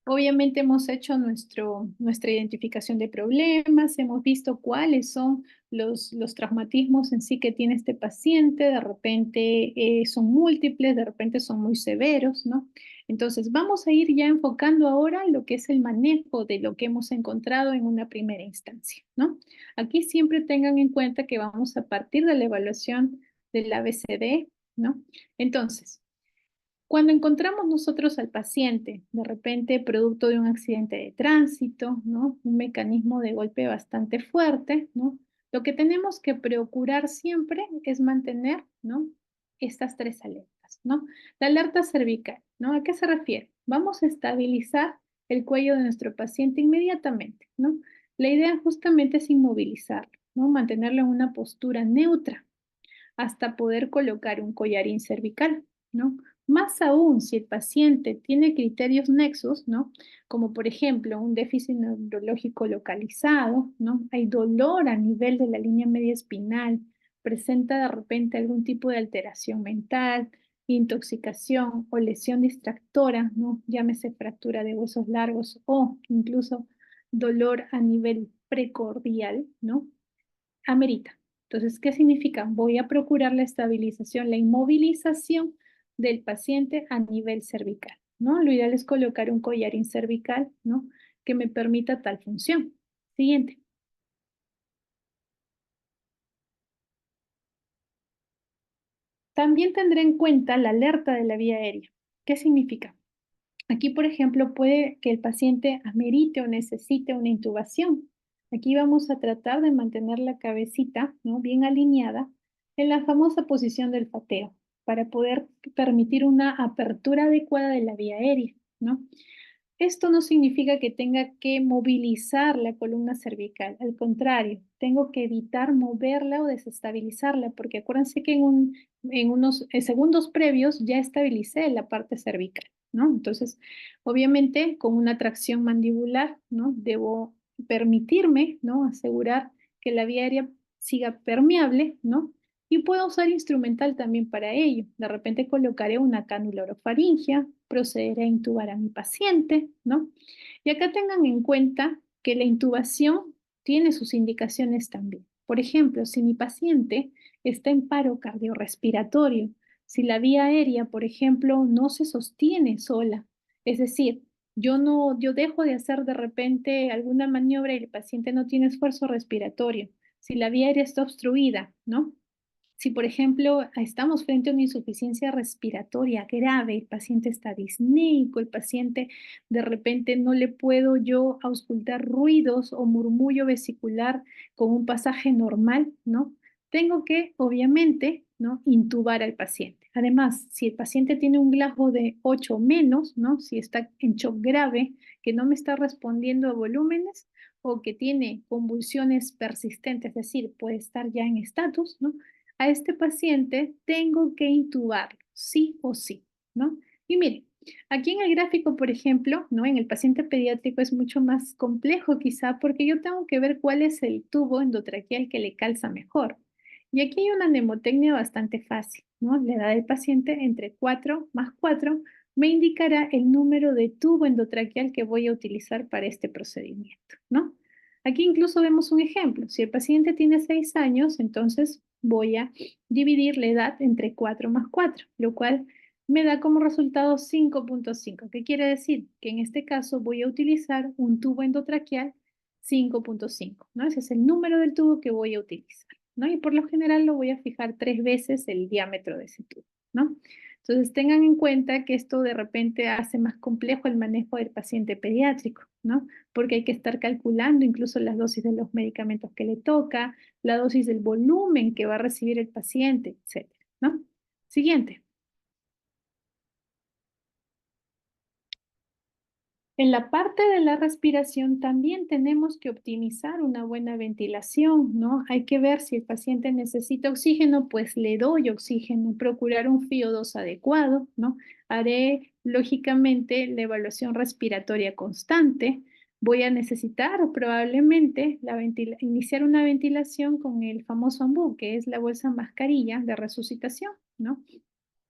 Obviamente hemos hecho nuestra identificación de problemas, hemos visto cuáles son los traumatismos en sí que tiene este paciente, de repente son múltiples, de repente son muy severos, ¿no? Entonces vamos a ir ya enfocando ahora lo que es el manejo de lo que hemos encontrado en una primera instancia, ¿no? Aquí siempre tengan en cuenta que vamos a partir de la evaluación del ABCD, ¿no? Entonces, cuando encontramos nosotros al paciente, de repente producto de un accidente de tránsito, ¿no? Un mecanismo de golpe bastante fuerte, ¿no? Lo que tenemos que procurar siempre es mantener, ¿no? Estas tres alertas, ¿no? La alerta cervical, ¿no? ¿A qué se refiere? Vamos a estabilizar el cuello de nuestro paciente inmediatamente, ¿no? La idea justamente es inmovilizarlo, ¿no? Mantenerlo en una postura neutra hasta poder colocar un collarín cervical, ¿no? Más aún si el paciente tiene criterios nexos, ¿no? Como por ejemplo un déficit neurológico localizado, ¿no? Hay dolor a nivel de la línea media espinal, presenta de repente algún tipo de alteración mental, intoxicación o lesión distractora, ¿no? Llámese fractura de huesos largos o incluso dolor a nivel precordial, ¿no? Amerita. Entonces, ¿qué significa? Voy a procurar la estabilización, la inmovilización del paciente a nivel cervical, ¿no? Lo ideal es colocar un collarín cervical, ¿no? Que me permita tal función. Siguiente. También tendré en cuenta la alerta de la vía aérea. ¿Qué significa? Aquí, por ejemplo, puede que el paciente amerite o necesite una intubación. Aquí vamos a tratar de mantener la cabecita, ¿no? Bien alineada en la famosa posición del fateo para poder permitir una apertura adecuada de la vía aérea, ¿no? Esto no significa que tenga que movilizar la columna cervical, al contrario, tengo que evitar moverla o desestabilizarla, porque acuérdense que en unos segundos previos ya estabilicé la parte cervical, ¿no? Entonces, obviamente, con una tracción mandibular, ¿no? Debo permitirme, ¿no? Asegurar que la vía aérea siga permeable, ¿no? Y puedo usar instrumental también para ello. De repente colocaré una cánula orofaringia, procederé a intubar a mi paciente, ¿no? Y acá tengan en cuenta que la intubación tiene sus indicaciones también. Por ejemplo, si mi paciente está en paro cardiorrespiratorio, si la vía aérea, por ejemplo, no se sostiene sola, es decir, yo dejo de hacer de repente alguna maniobra y el paciente no tiene esfuerzo respiratorio, si la vía aérea está obstruida, ¿no? Si, por ejemplo, estamos frente a una insuficiencia respiratoria grave, el paciente está disneico, el paciente de repente no le puedo yo auscultar ruidos o murmullo vesicular con un pasaje normal, ¿no? tengo que, obviamente, ¿no?, intubar al paciente. Además, si el paciente tiene un Glasgow de 8 o menos, ¿no?, si está en shock grave, que no me está respondiendo a volúmenes o que tiene convulsiones persistentes, es decir, puede estar ya en estatus, ¿no?, a este paciente tengo que intubarlo, sí o sí, ¿no? Y miren, aquí en el gráfico, por ejemplo, ¿no?, en el paciente pediátrico es mucho más complejo quizá porque yo tengo que ver cuál es el tubo endotraqueal que le calza mejor. Y aquí hay una mnemotecnia bastante fácil, ¿no? La edad del paciente entre 4 más 4 me indicará el número de tubo endotraqueal que voy a utilizar para este procedimiento, ¿no? Aquí incluso vemos un ejemplo. Si el paciente tiene 6 años, entonces voy a dividir la edad entre 4 más 4, lo cual me da como resultado 5.5. ¿Qué quiere decir? Que en este caso voy a utilizar un tubo endotraqueal 5.5, ¿no? Ese es el número del tubo que voy a utilizar, ¿no? Y por lo general lo voy a fijar 3 veces el diámetro de ese tubo, ¿no? Entonces tengan en cuenta que esto de repente hace más complejo el manejo del paciente pediátrico, ¿no? Porque hay que estar calculando incluso las dosis de los medicamentos que le toca, la dosis del volumen que va a recibir el paciente, etcétera, ¿no? Siguiente. En la parte de la respiración también tenemos que optimizar una buena ventilación, ¿no? Hay que ver si el paciente necesita oxígeno, pues le doy oxígeno, procurar un FIO2 adecuado, ¿no? Haré lógicamente la evaluación respiratoria constante. Voy a necesitar probablemente iniciar una ventilación con el famoso AMBU, que es la bolsa mascarilla de resucitación, ¿no?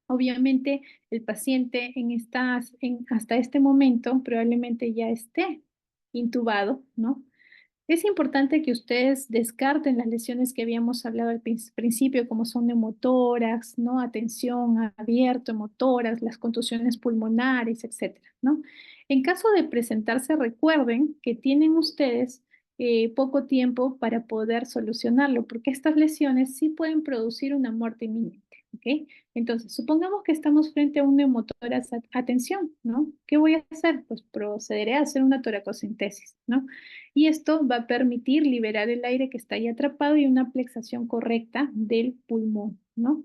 Obviamente, el paciente hasta este momento probablemente ya esté intubado, ¿no? Es importante que ustedes descarten las lesiones que habíamos hablado al principio, como son neumotórax, ¿no?, atención abierto, hemotórax, las contusiones pulmonares, etcétera, ¿no? En caso de presentarse, recuerden que tienen ustedes poco tiempo para poder solucionarlo, porque estas lesiones sí pueden producir una muerte inminente, ¿ok? Entonces, supongamos que estamos frente a un neumotórax, atención, ¿no? ¿Qué voy a hacer? Pues procederé a hacer una toracocentesis, ¿no? Y esto va a permitir liberar el aire que está ahí atrapado y una plexación correcta del pulmón, ¿no?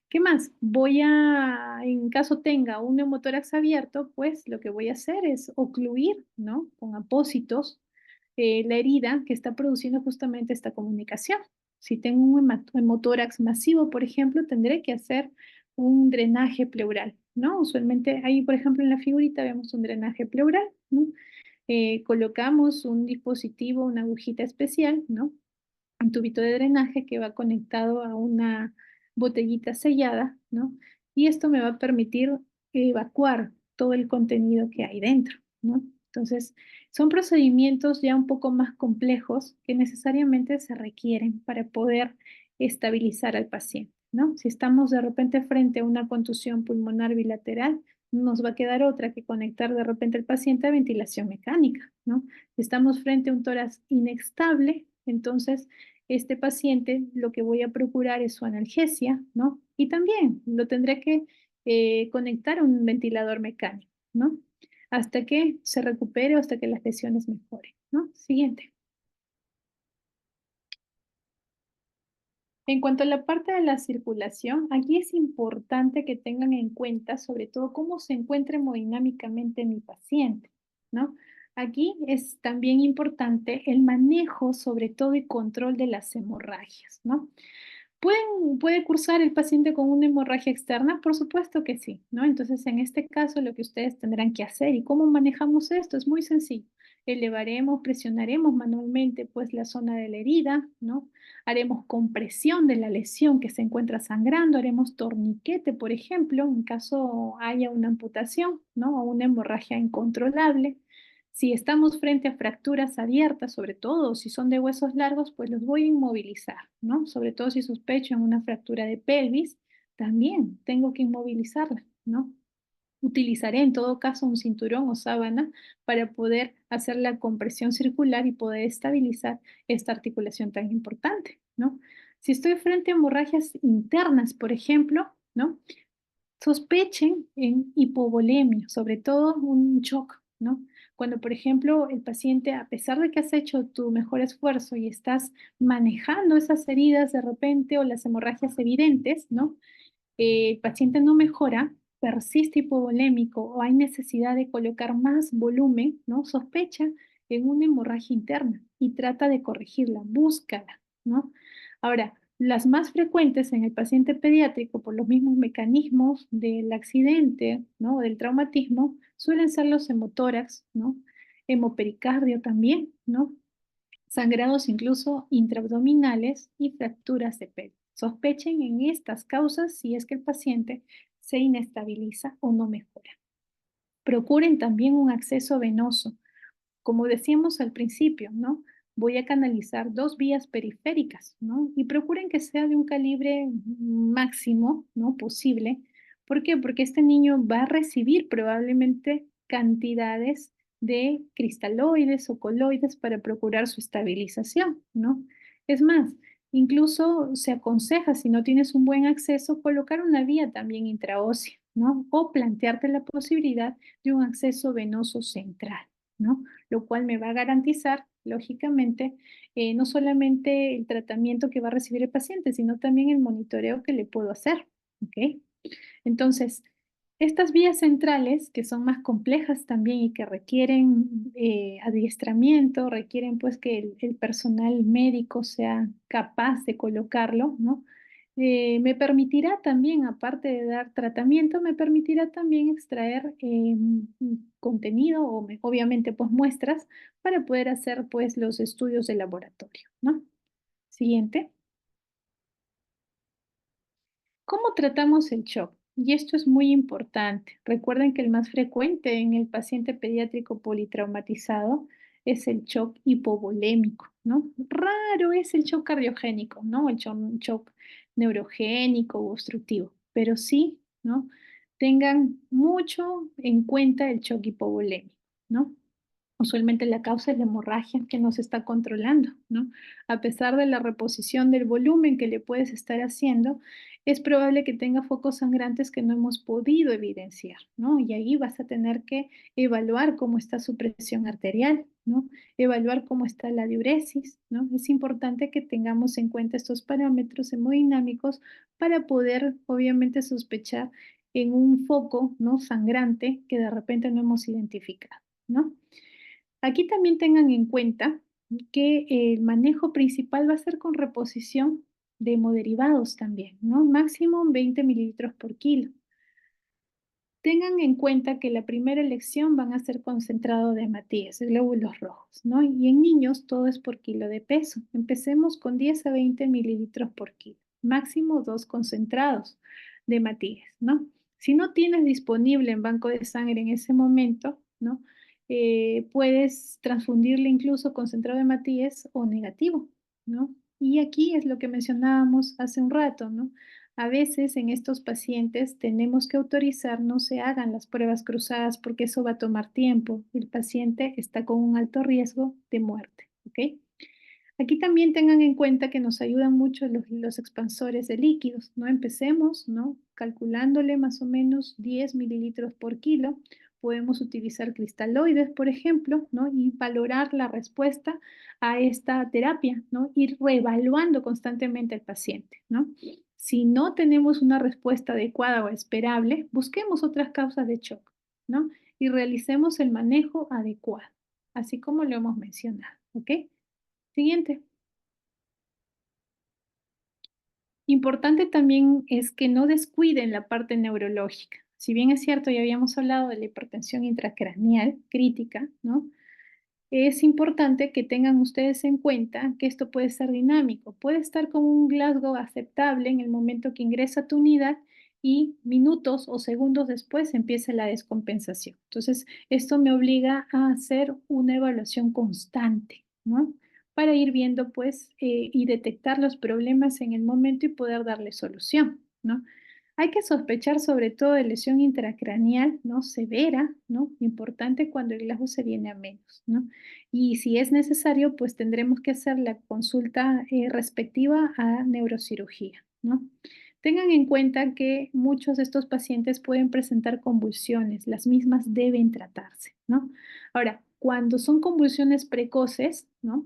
¿Qué más? En caso tenga un neumotórax abierto, pues lo que voy a hacer es ocluir, ¿no?, con apósitos la herida que está produciendo justamente esta comunicación. Si tengo un hemotórax masivo, por ejemplo, tendré que hacer un drenaje pleural, ¿no? Usualmente ahí, por ejemplo, en la figurita vemos un drenaje pleural, ¿no? Colocamos un dispositivo, una agujita especial, ¿no?, un tubito de drenaje que va conectado a una botellita sellada, ¿no? Y esto me va a permitir evacuar todo el contenido que hay dentro, ¿no? Entonces, son procedimientos ya un poco más complejos que necesariamente se requieren para poder estabilizar al paciente, ¿no? Si estamos de repente frente a una contusión pulmonar bilateral, nos va a quedar otra que conectar de repente al paciente a ventilación mecánica, ¿no? Si estamos frente a un tórax inestable, entonces este paciente lo que voy a procurar es su analgesia, ¿no? Y también lo tendré que conectar a un ventilador mecánico, ¿no? Hasta que se recupere o hasta que las lesiones mejoren, ¿no? Siguiente. En cuanto a la parte de la circulación, aquí es importante que tengan en cuenta sobre todo cómo se encuentra hemodinámicamente mi paciente, ¿no? Aquí es también importante el manejo, sobre todo, y control de las hemorragias, ¿no? ¿Puede cursar el paciente con una hemorragia externa? Por supuesto que sí, ¿no? Entonces, en este caso, lo que ustedes tendrán que hacer y cómo manejamos esto es muy sencillo. Elevaremos, presionaremos manualmente, pues, la zona de la herida, ¿no? Haremos compresión de la lesión que se encuentra sangrando, haremos torniquete, por ejemplo, en caso haya una amputación, ¿no?, o una hemorragia incontrolable. Si estamos frente a fracturas abiertas, sobre todo si son de huesos largos, pues los voy a inmovilizar, ¿no? Sobre todo si sospecho en una fractura de pelvis, también tengo que inmovilizarla, ¿no? Utilizaré en todo caso un cinturón o sábana para poder hacer la compresión circular y poder estabilizar esta articulación tan importante, ¿no? Si estoy frente a hemorragias internas, por ejemplo, ¿no?, sospechen en hipovolemia, sobre todo un shock, ¿no? Cuando, por ejemplo, el paciente, a pesar de que has hecho tu mejor esfuerzo y estás manejando esas heridas de repente o las hemorragias evidentes, ¿no? El paciente no mejora, persiste hipovolémico o hay necesidad de colocar más volumen, ¿no? Sospecha en una hemorragia interna y trata de corregirla, búscala, ¿no? Ahora, las más frecuentes en el paciente pediátrico por los mismos mecanismos del accidente, ¿no? Del traumatismo, suelen ser los hemotórax, ¿no? Hemopericardio también, ¿no? Sangrados incluso intraabdominales y fracturas de pelo. Sospechen en estas causas si es que el paciente se inestabiliza o no mejora. Procuren también un acceso venoso. Como decíamos al principio, ¿no? Voy a canalizar 2 vías periféricas, ¿no? Y procuren que sea de un calibre máximo, ¿no? Posible. ¿Por qué? Porque este niño va a recibir probablemente cantidades de cristaloides o coloides para procurar su estabilización, ¿no? Es más, incluso se aconseja, si no tienes un buen acceso, colocar una vía también intraósea, ¿no? O plantearte la posibilidad de un acceso venoso central, ¿no? Lo cual me va a garantizar, lógicamente, no solamente el tratamiento que va a recibir el paciente, sino también el monitoreo que le puedo hacer, ¿ok? Entonces, estas vías centrales, que son más complejas también y que requieren adiestramiento, requieren pues que el personal médico sea capaz de colocarlo, ¿no? Me permitirá también, aparte de dar tratamiento, me permitirá también extraer contenido o obviamente pues muestras para poder hacer pues los estudios de laboratorio, ¿no? Siguiente. ¿Cómo tratamos el shock? Y esto es muy importante. Recuerden que el más frecuente en el paciente pediátrico politraumatizado es el shock hipovolémico, ¿no? Raro es el shock cardiogénico, ¿no? El shock neurogénico o obstructivo, pero sí, ¿no? Tengan mucho en cuenta el shock hipovolémico, ¿no? Usualmente la causa es la hemorragia que no se está controlando, ¿no? A pesar de la reposición del volumen que le puedes estar haciendo, es probable que tenga focos sangrantes que no hemos podido evidenciar, ¿no? Y ahí vas a tener que evaluar cómo está su presión arterial, ¿no? Evaluar cómo está la diuresis, ¿no? Es importante que tengamos en cuenta estos parámetros hemodinámicos para poder, obviamente, sospechar en un foco, ¿no? Sangrante que de repente no hemos identificado, ¿no? Aquí también tengan en cuenta que el manejo principal va a ser con reposición de hemoderivados también, ¿no? Máximo 20 mililitros por kilo. Tengan en cuenta que la primera elección van a ser concentrado de hematíes, glóbulos rojos, ¿no? Y en niños todo es por kilo de peso. Empecemos con 10 a 20 mililitros por kilo. Máximo 2 concentrados de hematíes, ¿no? Si no tienes disponible en banco de sangre en ese momento, ¿no? Puedes transfundirle incluso concentrado de hematíes o negativo, ¿no? Y aquí es lo que mencionábamos hace un rato, ¿no? A veces en estos pacientes tenemos que autorizar no se hagan las pruebas cruzadas porque eso va a tomar tiempo. El paciente está con un alto riesgo de muerte, ¿ok? Aquí también tengan en cuenta que nos ayudan mucho los expansores de líquidos, ¿no? Empecemos, ¿no? Calculándole más o menos 10 mililitros por kilo. Podemos utilizar cristaloides, por ejemplo, ¿no? Y valorar la respuesta a esta terapia, ¿no? Ir reevaluando constantemente al paciente, ¿no? Si no tenemos una respuesta adecuada o esperable, busquemos otras causas de shock, ¿no? Y realicemos el manejo adecuado, así como lo hemos mencionado, ¿ok? Siguiente. Importante también es que no descuiden la parte neurológica. Si bien es cierto, ya habíamos hablado de la hipertensión intracraneal crítica, ¿no? Es importante que tengan ustedes en cuenta que esto puede ser dinámico. Puede estar con un Glasgow aceptable en el momento que ingresa a tu unidad y minutos o segundos después empieza la descompensación. Entonces, esto me obliga a hacer una evaluación constante, ¿no? Para ir viendo, pues, y detectar los problemas en el momento y poder darle solución, ¿no? Hay que sospechar sobre todo de lesión intracraneal, ¿no? Severa, ¿no? Importante cuando el Glasgow se viene a menos, ¿no? Y si es necesario, pues tendremos que hacer la consulta respectiva a neurocirugía, ¿no? Tengan en cuenta que muchos de estos pacientes pueden presentar convulsiones, las mismas deben tratarse, ¿no? Ahora, cuando son convulsiones precoces, ¿no?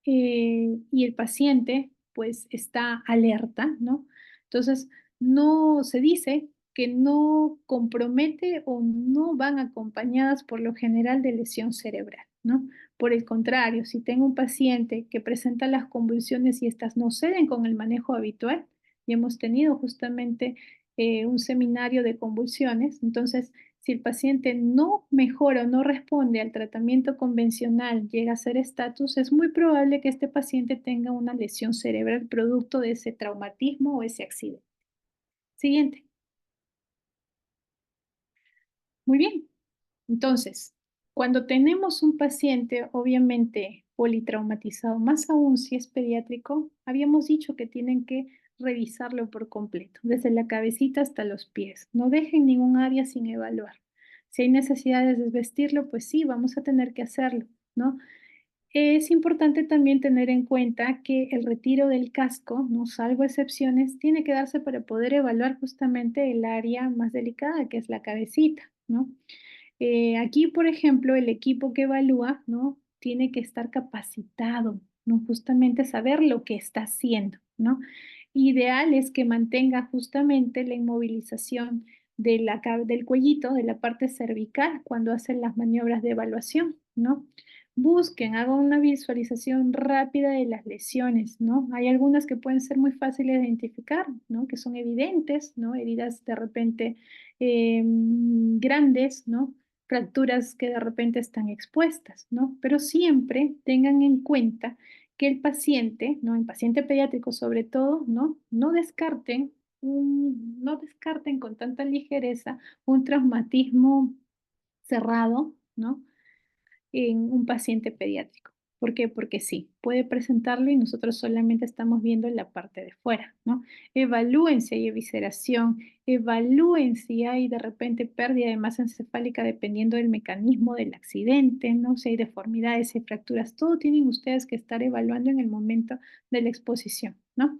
Y el paciente pues está alerta, ¿no? Entonces, no se dice que no compromete o no van acompañadas por lo general de lesión cerebral, ¿no? Por el contrario, si tengo un paciente que presenta las convulsiones y estas no ceden con el manejo habitual, y hemos tenido justamente un seminario de convulsiones, entonces si el paciente no mejora o no responde al tratamiento convencional, llega a ser estatus, es muy probable que este paciente tenga una lesión cerebral producto de ese traumatismo o ese accidente. Siguiente. Muy bien. Entonces, cuando tenemos un paciente obviamente politraumatizado, más aún si es pediátrico, habíamos dicho que tienen que revisarlo por completo, desde la cabecita hasta los pies. No dejen ningún área sin evaluar. Si hay necesidad de desvestirlo, pues sí, vamos a tener que hacerlo, ¿no? Es importante también tener en cuenta que el retiro del casco, no salvo excepciones, tiene que darse para poder evaluar justamente el área más delicada, que es la cabecita, ¿no? Aquí, por ejemplo, el equipo que evalúa, ¿no? Tiene que estar capacitado, ¿no? Justamente saber lo que está haciendo, ¿no? Ideal es que mantenga justamente la inmovilización del cuellito, de la parte cervical, cuando hacen las maniobras de evaluación, ¿no? Busquen, hagan una visualización rápida de las lesiones, ¿no? Hay algunas que pueden ser muy fáciles de identificar, ¿no? Que son evidentes, ¿no? Heridas de repente grandes, ¿no? Fracturas que de repente están expuestas, ¿no? Pero siempre tengan en cuenta que el paciente, ¿no? El paciente pediátrico sobre todo, ¿no? No descarten con tanta ligereza un traumatismo cerrado, ¿no? En un paciente pediátrico. ¿Por qué? Porque sí, puede presentarlo y nosotros solamente estamos viendo la parte de fuera, ¿no? Evalúen si hay evisceración, evalúen si hay de repente pérdida de masa encefálica dependiendo del mecanismo del accidente, ¿no? Si hay deformidades, si hay fracturas, todo tienen ustedes que estar evaluando en el momento de la exposición, ¿no?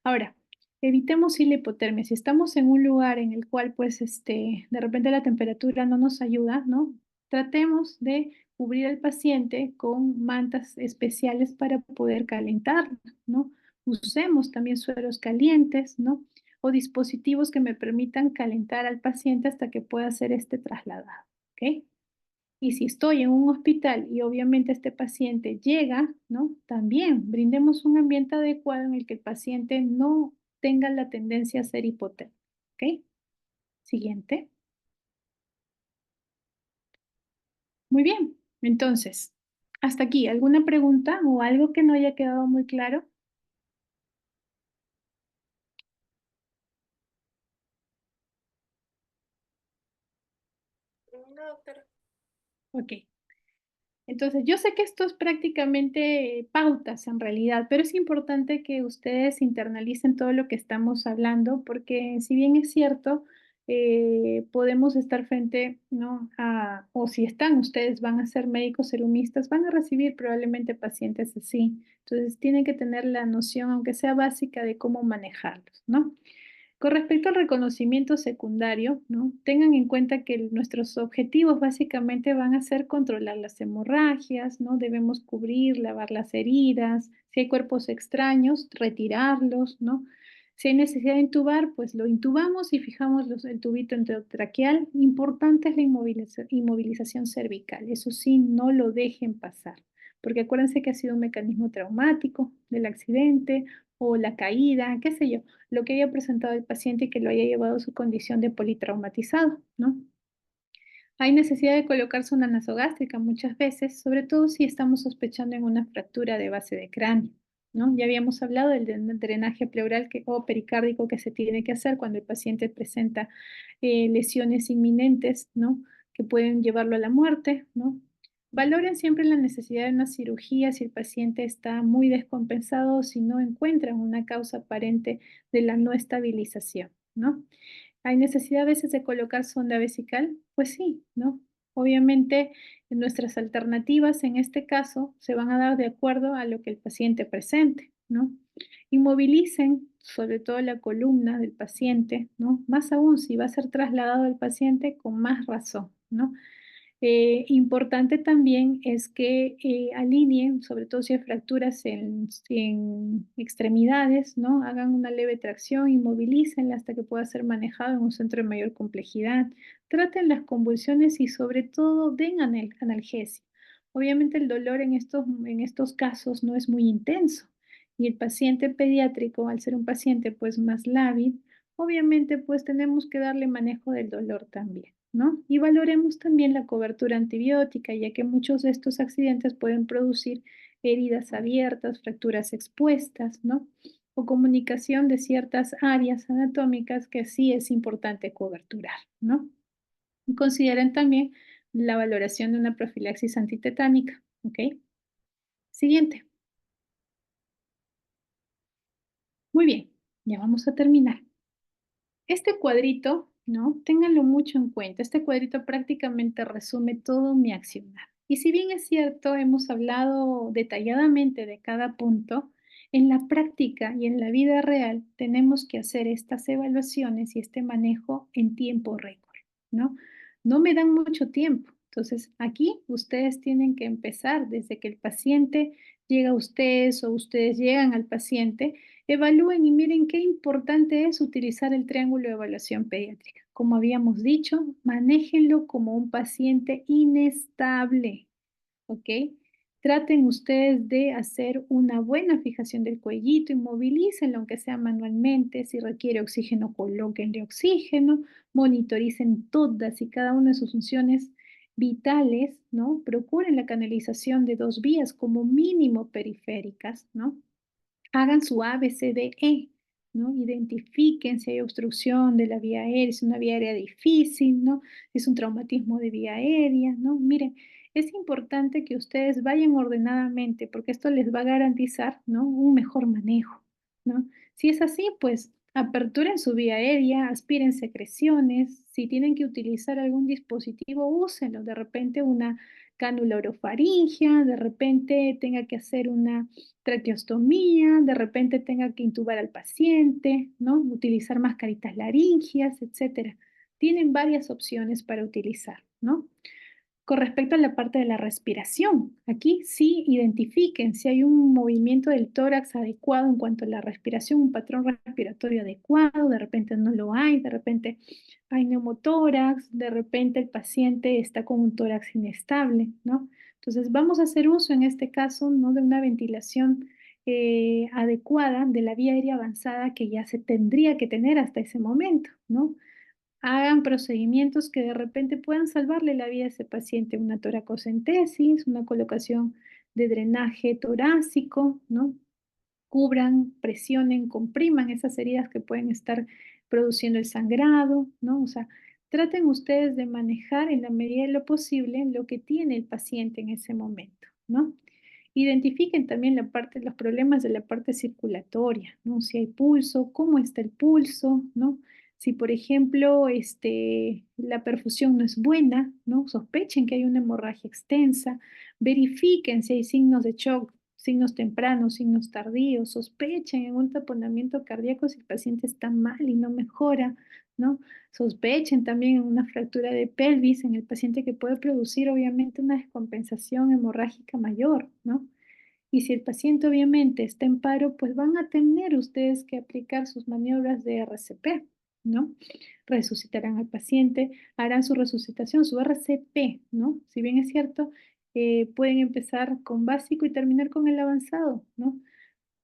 Ahora, evitemos la hipotermia. Si estamos en un lugar en el cual, pues, de repente la temperatura no nos ayuda, ¿no? Tratemos de cubrir al paciente con mantas especiales para poder calentar, ¿no? Usemos también sueros calientes, ¿no? O dispositivos que me permitan calentar al paciente hasta que pueda ser trasladado, ¿ok? Y si estoy en un hospital y obviamente este paciente llega, ¿no? También brindemos un ambiente adecuado en el que el paciente no tenga la tendencia a ser hipotérmico, ¿ok? Siguiente. Muy bien, entonces, hasta aquí, ¿alguna pregunta o algo que no haya quedado muy claro? No, doctora. Ok, entonces yo sé que esto es prácticamente pautas en realidad, pero es importante que ustedes internalicen todo lo que estamos hablando, porque si bien es cierto, podemos estar frente, ¿no? O si están ustedes, van a ser médicos serumistas, van a recibir probablemente pacientes así. Entonces tienen que tener la noción, aunque sea básica, de cómo manejarlos, ¿no? Con respecto al reconocimiento secundario, ¿no? Tengan en cuenta que nuestros objetivos básicamente van a ser controlar las hemorragias, ¿no? Debemos cubrir, lavar las heridas, si hay cuerpos extraños, retirarlos, ¿no? Si hay necesidad de intubar, pues lo intubamos y fijamos el tubito endotraqueal. Importante es la inmovilización cervical, eso sí, no lo dejen pasar, porque acuérdense que ha sido un mecanismo traumático del accidente o la caída, qué sé yo, lo que haya presentado el paciente y que lo haya llevado a su condición de politraumatizado, ¿no? Hay necesidad de colocarse una nasogástrica muchas veces, sobre todo si estamos sospechando en una fractura de base de cráneo, ¿no? Ya habíamos hablado del drenaje pleural o pericárdico que se tiene que hacer cuando el paciente presenta lesiones inminentes, ¿no? Que pueden llevarlo a la muerte, ¿no? Valoren siempre la necesidad de una cirugía si el paciente está muy descompensado o si no encuentran una causa aparente de la no estabilización, ¿no? ¿Hay necesidad a veces de colocar sonda vesical? Pues sí, ¿no? Obviamente, nuestras alternativas en este caso se van a dar de acuerdo a lo que el paciente presente, ¿no? Inmovilicen sobre todo la columna del paciente, ¿no? Más aún si va a ser trasladado el paciente con más razón, ¿no? Importante también es que alineen, sobre todo si hay fracturas en extremidades, ¿no? Hagan una leve tracción, inmovilícenla hasta que pueda ser manejado en un centro de mayor complejidad. Traten las convulsiones y sobre todo den analgesia. Obviamente el dolor en estos casos no es muy intenso y el paciente pediátrico, al ser un paciente pues más lábil, obviamente pues tenemos que darle manejo del dolor también, ¿no? Y valoremos también la cobertura antibiótica, ya que muchos de estos accidentes pueden producir heridas abiertas, fracturas expuestas, ¿no? O comunicación de ciertas áreas anatómicas que sí es importante coberturar, ¿no? Y consideren también la valoración de una profilaxis antitetánica, ¿ok? Siguiente. Muy bien, ya vamos a terminar. Este cuadrito, ¿no? Ténganlo mucho en cuenta. Este cuadrito prácticamente resume todo mi accionar. Y si bien es cierto, hemos hablado detalladamente de cada punto, en la práctica y en la vida real tenemos que hacer estas evaluaciones y este manejo en tiempo récord, ¿no? No me dan mucho tiempo. Entonces, aquí ustedes tienen que empezar desde que el paciente llega a ustedes o ustedes llegan al paciente. Evalúen y miren qué importante es utilizar el triángulo de evaluación pediátrica. Como habíamos dicho, manéjenlo como un paciente inestable, ¿ok? Traten ustedes de hacer una buena fijación del cuellito, inmovilícenlo aunque sea manualmente, si requiere oxígeno, colóquenle oxígeno, monitoricen todas y cada una de sus funciones vitales, ¿no? Procuren la canalización de 2 vías como mínimo periféricas, ¿no? Hagan su A, B, C, D, E, ¿no? Identifiquen si hay obstrucción de la vía aérea, es una vía aérea difícil, ¿no? Es un traumatismo de vía aérea, ¿no? Miren, es importante que ustedes vayan ordenadamente porque esto les va a garantizar, ¿no? Un mejor manejo, ¿no? Si es así, pues aperturen su vía aérea, aspiren secreciones, si tienen que utilizar algún dispositivo, úsenlo, de repente una cánula orofaringia, de repente tenga que hacer una traqueostomía, de repente tenga que intubar al paciente, ¿no? Utilizar mascaritas laringias, etcétera. Tienen varias opciones para utilizar, ¿no? Con respecto a la parte de la respiración, aquí sí identifiquen si hay un movimiento del tórax adecuado en cuanto a la respiración, un patrón respiratorio adecuado, de repente no lo hay, de repente hay neumotórax, de repente el paciente está con un tórax inestable, ¿no? Entonces vamos a hacer uso en este caso, ¿no? De una ventilación adecuada de la vía aérea avanzada que ya se tendría que tener hasta ese momento, ¿no? Hagan procedimientos que de repente puedan salvarle la vida a ese paciente, una toracocentesis, una colocación de drenaje torácico, ¿no? Cubran, presionen, compriman esas heridas que pueden estar produciendo el sangrado, ¿no? O sea, traten ustedes de manejar en la medida de lo posible lo que tiene el paciente en ese momento, ¿no? Identifiquen también los problemas de la parte circulatoria, ¿no? Si hay pulso, cómo está el pulso, ¿no? Si, por ejemplo, la perfusión no es buena, ¿no? Sospechen que hay una hemorragia extensa, verifiquen si hay signos de shock, signos tempranos, signos tardíos, sospechen en un taponamiento cardíaco si el paciente está mal y no mejora, ¿no? Sospechen también en una fractura de pelvis en el paciente que puede producir obviamente una descompensación hemorrágica mayor, ¿no? Y si el paciente obviamente está en paro, pues van a tener ustedes que aplicar sus maniobras de RCP, ¿no? Resucitarán al paciente, harán su resucitación, su RCP, ¿no? Si bien es cierto, pueden empezar con básico y terminar con el avanzado, ¿no?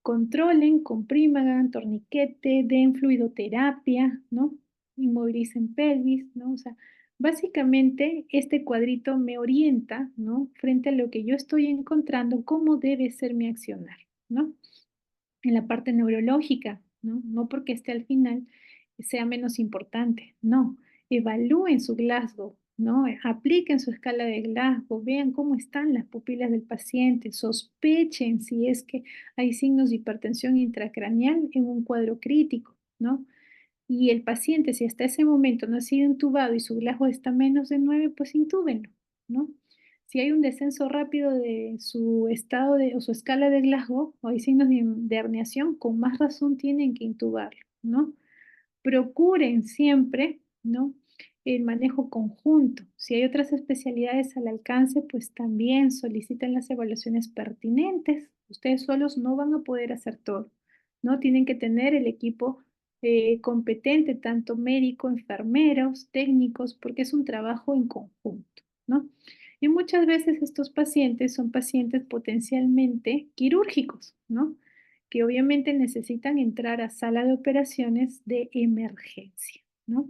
Controlen, compriman, hagan torniquete, den fluidoterapia, ¿no? Inmovilicen pelvis, ¿no? O sea, básicamente este cuadrito me orienta, ¿no? Frente a lo que yo estoy encontrando, cómo debe ser mi accionar, ¿no? En la parte neurológica, ¿no? No porque esté al final sea menos importante, no. Evalúen su Glasgow, ¿no? Apliquen su escala de Glasgow, vean cómo están las pupilas del paciente, sospechen si es que hay signos de hipertensión intracraneal en un cuadro crítico, ¿no? Y el paciente, si hasta ese momento no ha sido intubado y su Glasgow está menos de 9, pues intúbenlo, ¿no? Si hay un descenso rápido de su estado o su escala de Glasgow o hay signos de herniación, con más razón tienen que intubarlo, ¿no? Procuren siempre, ¿no? el manejo conjunto. Si hay otras especialidades al alcance, pues también soliciten las evaluaciones pertinentes. Ustedes solos no van a poder hacer todo, ¿no? Tienen que tener el equipo competente, tanto médico, enfermeros, técnicos, porque es un trabajo en conjunto, ¿no? Y muchas veces estos pacientes son pacientes potencialmente quirúrgicos, ¿no? Que obviamente necesitan entrar a sala de operaciones de emergencia, ¿no?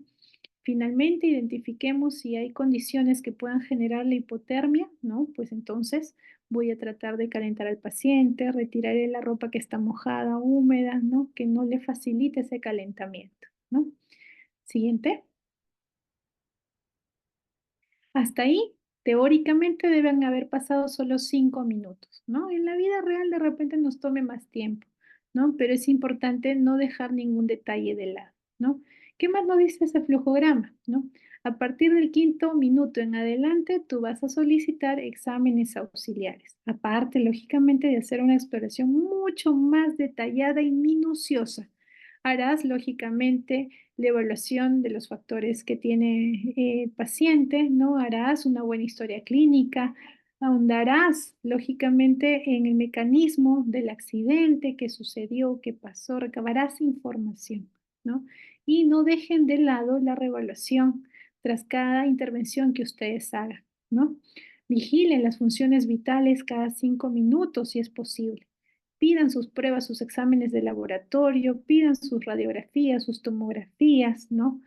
Finalmente, identifiquemos si hay condiciones que puedan generar la hipotermia, ¿no? Pues entonces voy a tratar de calentar al paciente, retiraré la ropa que está mojada, húmeda, ¿no? Que no le facilite ese calentamiento, ¿no? Siguiente. Hasta ahí, teóricamente deben haber pasado solo 5 minutos, ¿no? En la vida real de repente nos tome más tiempo, ¿no? Pero es importante no dejar ningún detalle de lado, ¿no? ¿Qué más nos dice ese flujograma, no? A partir del 5.º minuto en adelante, tú vas a solicitar exámenes auxiliares. Aparte, lógicamente, de hacer una exploración mucho más detallada y minuciosa. Harás, lógicamente, la evaluación de los factores que tiene el paciente, ¿no? Harás una buena historia clínica, ahondarás, lógicamente, en el mecanismo del accidente, qué sucedió, qué pasó, recabarás información, ¿no? Y no dejen de lado la reevaluación tras cada intervención que ustedes hagan, ¿no? Vigilen las funciones vitales cada 5 minutos si es posible. Pidan sus pruebas, sus exámenes de laboratorio, pidan sus radiografías, sus tomografías, ¿no?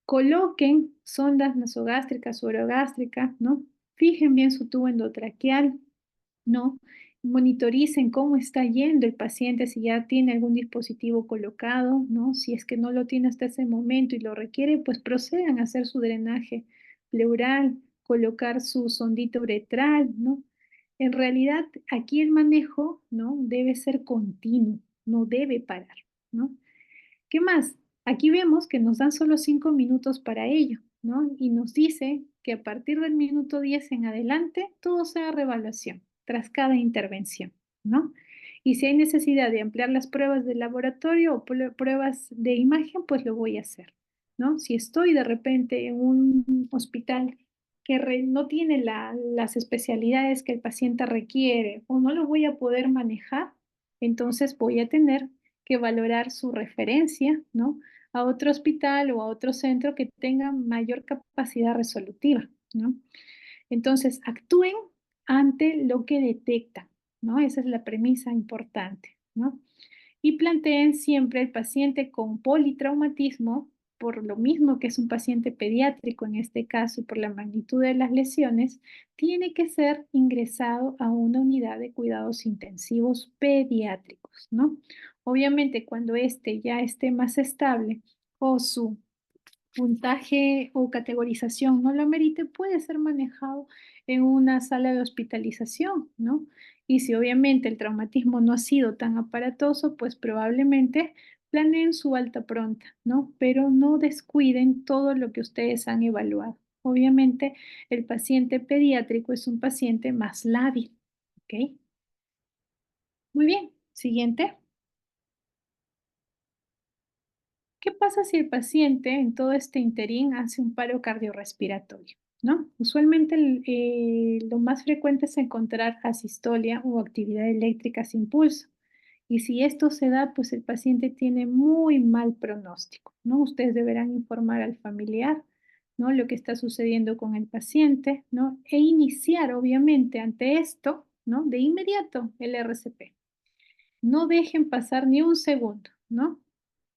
Coloquen sondas nasogástricas o orogástricas, ¿no? Fijen bien su tubo endotraqueal, ¿no? Monitoricen cómo está yendo el paciente, si ya tiene algún dispositivo colocado, ¿no? Si es que no lo tiene hasta ese momento y lo requiere, pues procedan a hacer su drenaje pleural, colocar su sondito uretral, ¿no? En realidad, aquí el manejo, ¿no? Debe ser continuo, no debe parar, ¿no? ¿Qué más? Aquí vemos que nos dan solo 5 minutos para ello, ¿no? Y nos dice que a partir del minuto 10 en adelante, todo sea reevaluación tras cada intervención, ¿no? Y si hay necesidad de ampliar las pruebas de laboratorio o pruebas de imagen, pues lo voy a hacer, ¿no? Si estoy de repente en un hospital que no tiene las especialidades que el paciente requiere o no lo voy a poder manejar, entonces voy a tener que valorar su referencia, ¿no? A otro hospital o a otro centro que tenga mayor capacidad resolutiva, ¿no? Entonces, actúen ante lo que detectan, ¿no? Esa es la premisa importante, ¿no? Y planteen siempre el paciente con politraumatismo, por lo mismo que es un paciente pediátrico en este caso y por la magnitud de las lesiones, tiene que ser ingresado a una unidad de cuidados intensivos pediátricos, ¿no? Obviamente, cuando este ya esté más estable o su puntaje o categorización no lo amerite, puede ser manejado en una sala de hospitalización, ¿no? Y si obviamente el traumatismo no ha sido tan aparatoso, pues probablemente planeen su alta pronta, ¿no? Pero no descuiden todo lo que ustedes han evaluado. Obviamente, el paciente pediátrico es un paciente más lábil, ¿ok? Muy bien, siguiente. ¿Qué pasa si el paciente en todo este interín hace un paro cardiorrespiratorio? ¿No? Usualmente lo más frecuente es encontrar asistolia o actividad eléctrica sin pulso. Y si esto se da, pues el paciente tiene muy mal pronóstico, ¿no? Ustedes deberán informar al familiar, ¿no? Lo que está sucediendo con el paciente, ¿no? E iniciar, obviamente, ante esto, ¿no? De inmediato el RCP. No dejen pasar ni un segundo, ¿no?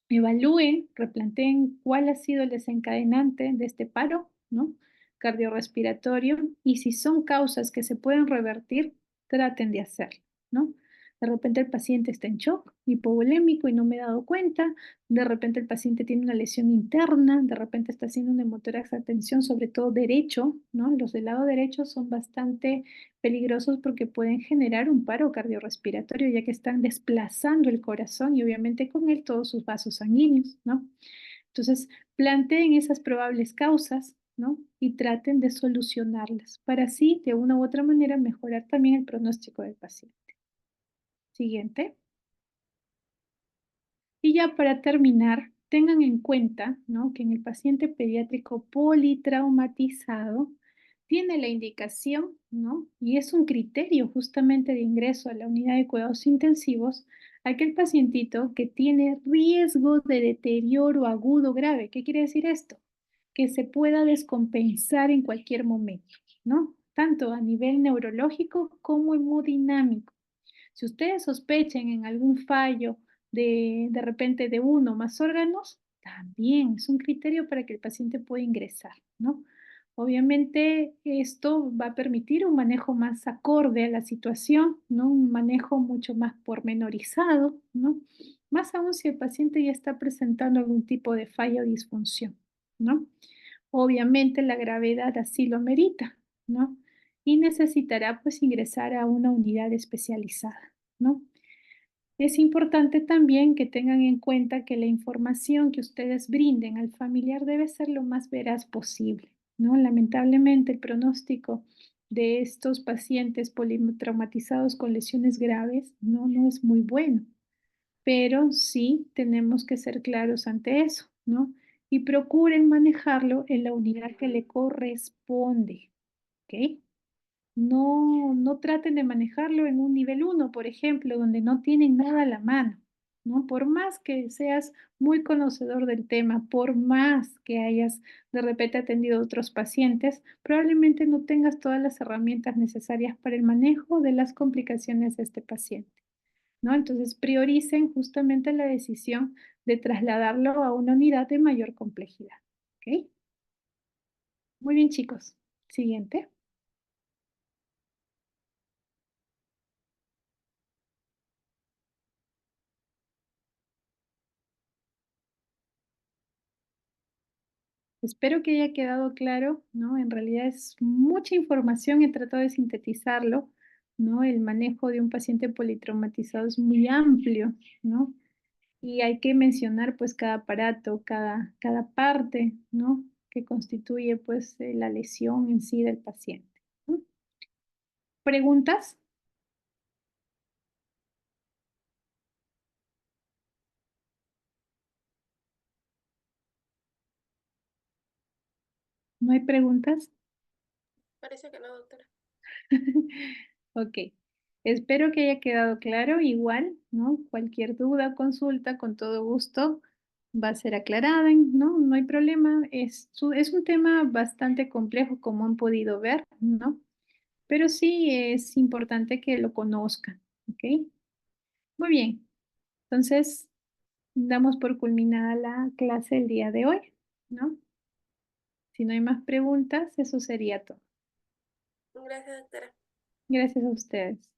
Evalúen, replanteen cuál ha sido el desencadenante de este paro, ¿no? Cardiorrespiratorio, y si son causas que se pueden revertir, traten de hacerlo, ¿no? De repente el paciente está en shock, hipovolémico y no me he dado cuenta, de repente el paciente tiene una lesión interna, de repente está haciendo un hemotórax a tensión, sobre todo derecho, ¿no? Los del lado derecho son bastante peligrosos porque pueden generar un paro cardiorrespiratorio ya que están desplazando el corazón y obviamente con él todos sus vasos sanguíneos, ¿no? Entonces, planteen esas probables causas, ¿no? Y traten de solucionarlas para así, de una u otra manera, mejorar también el pronóstico del paciente. Siguiente. Y ya para terminar, tengan en cuenta, ¿no?, que en el paciente pediátrico politraumatizado tiene la indicación, ¿no?, y es un criterio justamente de ingreso a la unidad de cuidados intensivos, aquel pacientito que tiene riesgo de deterioro agudo grave. ¿Qué quiere decir esto? Que se pueda descompensar en cualquier momento, ¿no? Tanto a nivel neurológico como hemodinámico. Si ustedes sospechan en algún fallo de repente de uno o más órganos, también es un criterio para que el paciente pueda ingresar, ¿no? Obviamente esto va a permitir un manejo más acorde a la situación, ¿no? Un manejo mucho más pormenorizado, ¿no? Más aún si el paciente ya está presentando algún tipo de falla o disfunción, ¿no? Obviamente la gravedad así lo amerita, ¿no? Y necesitará pues ingresar a una unidad especializada, ¿no? Es importante también que tengan en cuenta que la información que ustedes brinden al familiar debe ser lo más veraz posible, ¿no? Lamentablemente el pronóstico de estos pacientes politraumatizados con lesiones graves no es muy bueno, pero sí tenemos que ser claros ante eso, ¿no? Y procuren manejarlo en la unidad que le corresponde, ¿ok? No traten de manejarlo en un nivel 1, por ejemplo, donde no tienen nada a la mano, ¿no? Por más que seas muy conocedor del tema, por más que hayas de repente atendido a otros pacientes, probablemente no tengas todas las herramientas necesarias para el manejo de las complicaciones de este paciente, ¿no? Entonces prioricen justamente la decisión de trasladarlo a una unidad de mayor complejidad, ¿ok? Muy bien, chicos. Siguiente. Espero que haya quedado claro, ¿no? En realidad es mucha información, he tratado de sintetizarlo, ¿no? El manejo de un paciente politraumatizado es muy amplio, ¿no? Y hay que mencionar pues cada aparato, cada parte, ¿no?, que constituye pues la lesión en sí del paciente, ¿no? ¿Preguntas? ¿No hay preguntas? Parece que no, doctora. Ok, espero que haya quedado claro. Igual, ¿no? Cualquier duda, consulta, con todo gusto va a ser aclarada, ¿no? No hay problema. Es un tema bastante complejo, como han podido ver, ¿no? Pero sí es importante que lo conozcan, ¿ok? Muy bien. Entonces, damos por culminada la clase el día de hoy, ¿no? Si no hay más preguntas, eso sería todo. Gracias, doctora. Gracias a ustedes.